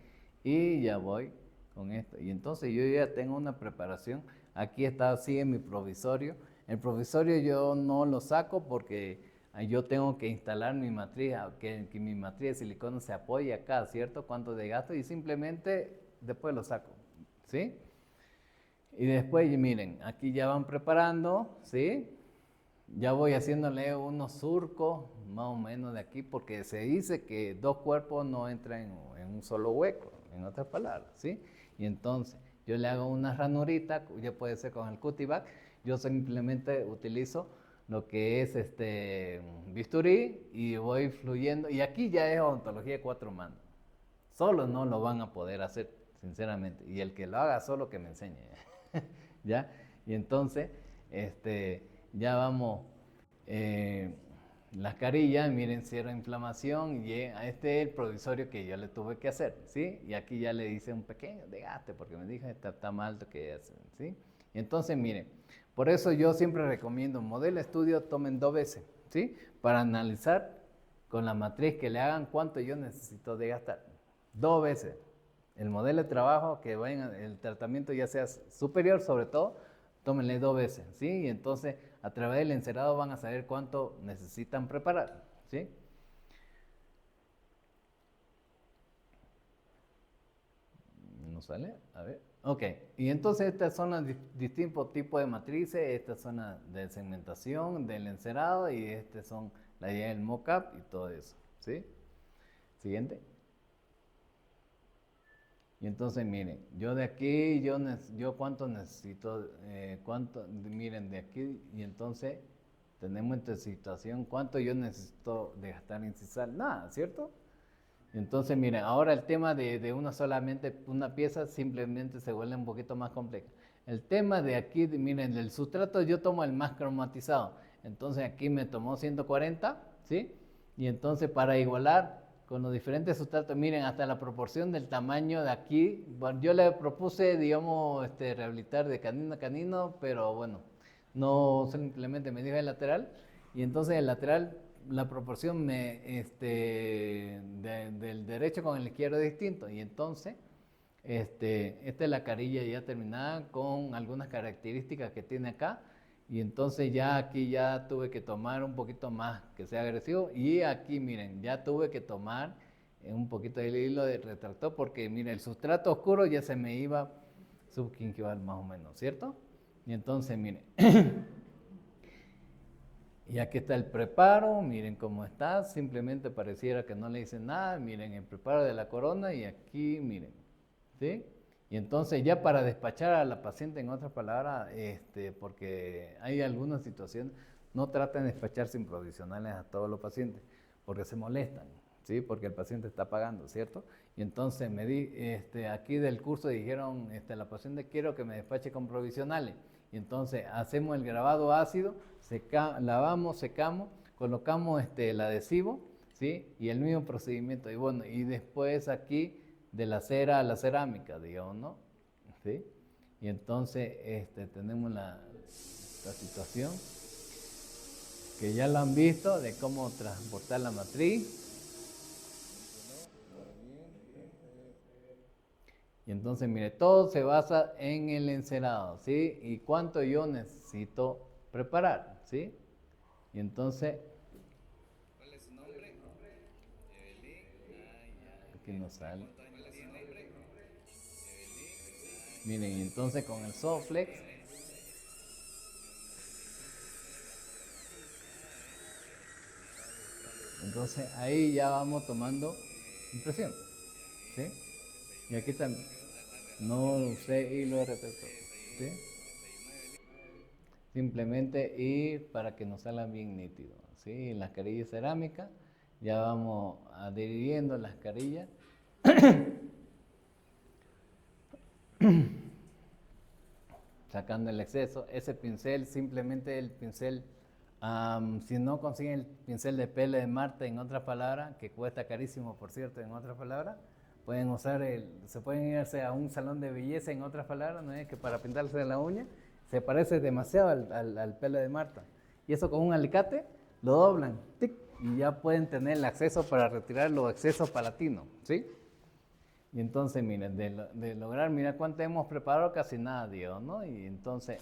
[SPEAKER 1] Y ya voy con esto. Y entonces yo ya tengo una preparación. Aquí está así en mi provisorio. El provisorio yo no lo saco porque yo tengo que instalar mi matriz, que mi matriz de silicona se apoye acá, ¿cierto? Cuánto de gasto y simplemente después lo saco, ¿sí? Y después, miren, aquí ya van preparando, ¿sí? Ya voy haciéndole unos surcos, más o menos de aquí, porque se dice que dos cuerpos no entran en un solo hueco, en otras palabras, ¿sí? Y entonces, yo le hago una ranurita, ya puede ser con el Cutivac, yo simplemente utilizo lo que es bisturí y voy fluyendo, y aquí ya es odontología de 4 manos. Solo no lo van a poder hacer, sinceramente, y el que lo haga solo que me enseñe. ¿Ya? Y entonces, ya vamos, las carillas, miren, cierra inflamación, y este es el provisorio que yo le tuve que hacer, ¿sí? Y aquí ya le hice un pequeño desgaste, porque me dijo, está mal alto que hacen, ¿sí? Y entonces, miren, por eso yo siempre recomiendo modelo estudio, tomen 2 veces, ¿sí? Para analizar con la matriz que le hagan cuánto yo necesito desgastar. 2 veces. El modelo de trabajo que vayan, el tratamiento ya sea superior sobre todo, tómenle 2 veces, ¿sí? Y entonces a través del encerado van a saber cuánto necesitan preparar, ¿sí? ¿No sale? A ver. Ok, y entonces estas son los distintos tipos de matrices, estas son las de segmentación, del encerado, y estas son la idea del mock-up y todo eso, ¿sí? Siguiente. Y entonces, miren, yo de aquí, yo cuánto necesito, miren, de aquí, y entonces tenemos esta situación, cuánto yo necesito de gastar incisal, nada, ¿cierto? Entonces, miren, ahora el tema de una solamente una pieza simplemente se vuelve un poquito más complejo. El tema de aquí, miren, del sustrato yo tomo el más cromatizado. Entonces aquí me tomó 140, ¿sí? Y entonces para igualar con los diferentes sustratos, miren, hasta la proporción del tamaño de aquí, bueno, yo le propuse, digamos, rehabilitar de canino a canino, pero bueno, no simplemente me dijo el lateral, y entonces el lateral, la proporción del derecho con el izquierdo es distinto, y entonces, esta es la carilla ya terminada con algunas características que tiene acá, y entonces ya aquí ya tuve que tomar un poquito más que sea agresivo, y aquí miren, ya tuve que tomar un poquito del hilo de retractor, porque miren, el sustrato oscuro ya se me iba subquinqueval más o menos, ¿cierto? Y entonces miren, y aquí está el preparo, miren cómo está, simplemente pareciera que no le hice nada, miren el preparo de la corona y aquí miren, ¿sí? Y entonces ya para despachar a la paciente, en otras palabras, porque hay algunas situaciones, no traten de despachar sin provisionales a todos los pacientes, porque se molestan, ¿sí? Porque el paciente está pagando, ¿cierto? Y entonces aquí del curso dijeron, la paciente quiero que me despache con provisionales. Y entonces hacemos el grabado ácido, lavamos, secamos, colocamos el adhesivo, ¿sí? Y el mismo procedimiento. Y bueno, y después aquí de la cera a la cerámica, digamos, ¿no? ¿Sí? Y entonces tenemos la situación que ya lo han visto de cómo transportar la matriz. Y entonces, mire, todo se basa en el encerado, ¿sí? Y cuánto yo necesito preparar, ¿sí? Y entonces,
[SPEAKER 4] ¿Cuál es su nombre? Evelyn.
[SPEAKER 1] aquí nos sale.
[SPEAKER 4] ¿Cuántos años tiene? Evelyn.
[SPEAKER 1] Miren, y entonces con el Soflex, entonces ahí ya vamos tomando impresión, ¿sí? Y aquí también, no usé hilo de retractor, ¿sí? Simplemente ir para que nos salga bien nítido, ¿sí? Las carillas cerámicas, ya vamos adhiriendo las carillas. Sacando el exceso, ese pincel, simplemente el pincel, si no consiguen el pincel de pele de Marte, en otras palabras, que cuesta carísimo, por cierto, en otras palabras, pueden usar se pueden irse a un salón de belleza, en otras palabras, ¿no es? Que para pintarse la uña, se parece demasiado al pelo de Marta. Y eso con un alicate, lo doblan, tic, y ya pueden tener el acceso para retirar los excesos palatinos, ¿sí? Y entonces, miren, de lograr, mira cuánto hemos preparado, casi nada, Diego, ¿no? Y entonces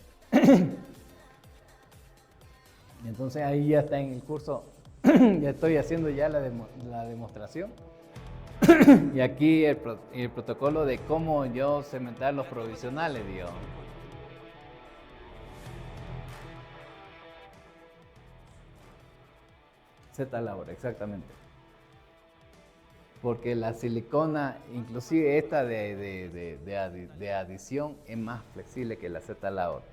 [SPEAKER 1] ahí ya está en el curso, ya estoy haciendo ya la demostración. Y aquí el protocolo de cómo yo cementar los provisionales, Diego. Z Laura, exactamente. Porque la silicona, inclusive esta de adición, es más flexible que la Z Laura.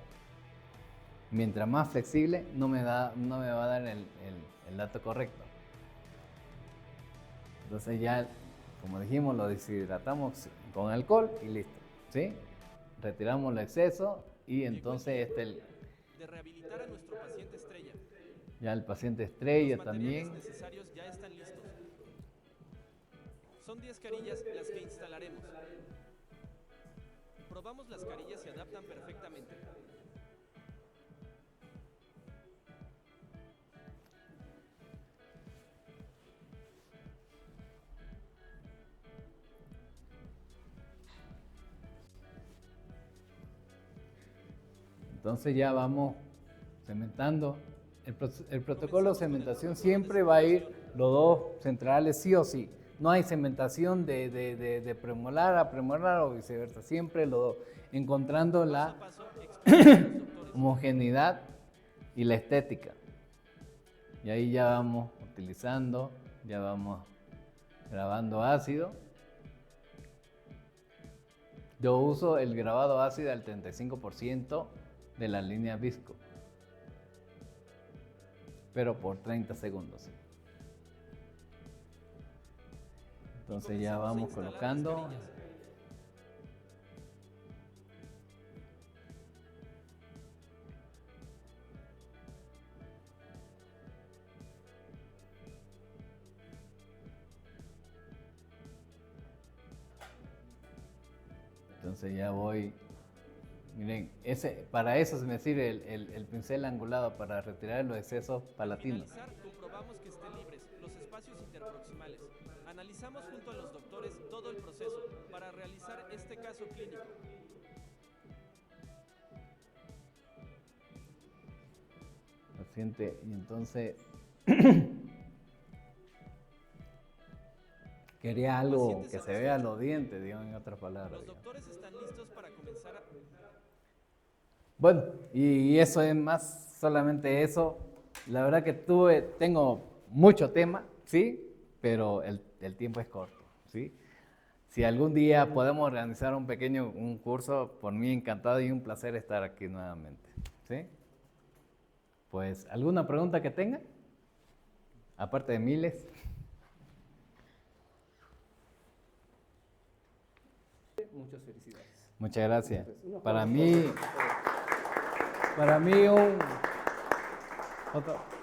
[SPEAKER 1] Mientras más flexible, no me va a dar el dato correcto. Entonces ya, como dijimos, lo deshidratamos con alcohol y listo, ¿sí? Retiramos el exceso y entonces
[SPEAKER 5] de rehabilitar a nuestro paciente estrella.
[SPEAKER 1] Ya el paciente estrella
[SPEAKER 5] Los
[SPEAKER 1] también.
[SPEAKER 5] materiales necesarios ya están listos. Son 10 carillas las que instalaremos. Probamos las carillas se adaptan perfectamente.
[SPEAKER 1] Entonces ya vamos cementando. El protocolo de cementación siempre va a ir los dos centrales sí o sí. No hay cementación de premolar a premolar o viceversa. Siempre los dos. Encontrando la homogeneidad y la estética. Y ahí ya vamos utilizando, ya vamos grabando ácido. Yo uso el grabado ácido al 35% de la línea visco, pero por 30 segundos. Entonces ya
[SPEAKER 5] Comenzamos a
[SPEAKER 1] vamos
[SPEAKER 5] instalar las
[SPEAKER 1] colocando.
[SPEAKER 5] carillas.
[SPEAKER 1] Entonces ya voy. Miren, para eso se me sirve el pincel angulado, para retirar los excesos
[SPEAKER 5] Al
[SPEAKER 1] palatinos.
[SPEAKER 5] finalizar, comprobamos que estén libres los espacios interproximales. Analizamos junto a los doctores todo el proceso para realizar este caso clínico.
[SPEAKER 1] Paciente, y entonces quería algo
[SPEAKER 5] Paciente
[SPEAKER 1] que se
[SPEAKER 5] satisfecho.
[SPEAKER 1] vea los dientes, digamos, en otras palabras.
[SPEAKER 5] Los
[SPEAKER 1] digamos.
[SPEAKER 5] doctores están listos para comenzar a...
[SPEAKER 1] Bueno, y eso es más, solamente eso. La verdad que tengo mucho tema, ¿sí? Pero el tiempo es corto, ¿sí? Si algún día podemos organizar un curso, por mí encantado y un placer estar aquí nuevamente, ¿sí? Pues, ¿alguna pregunta que tenga? Aparte de miles.
[SPEAKER 3] Muchas felicidades.
[SPEAKER 1] Muchas gracias.
[SPEAKER 3] Un
[SPEAKER 1] Para
[SPEAKER 3] aplauso.
[SPEAKER 1] mí otro.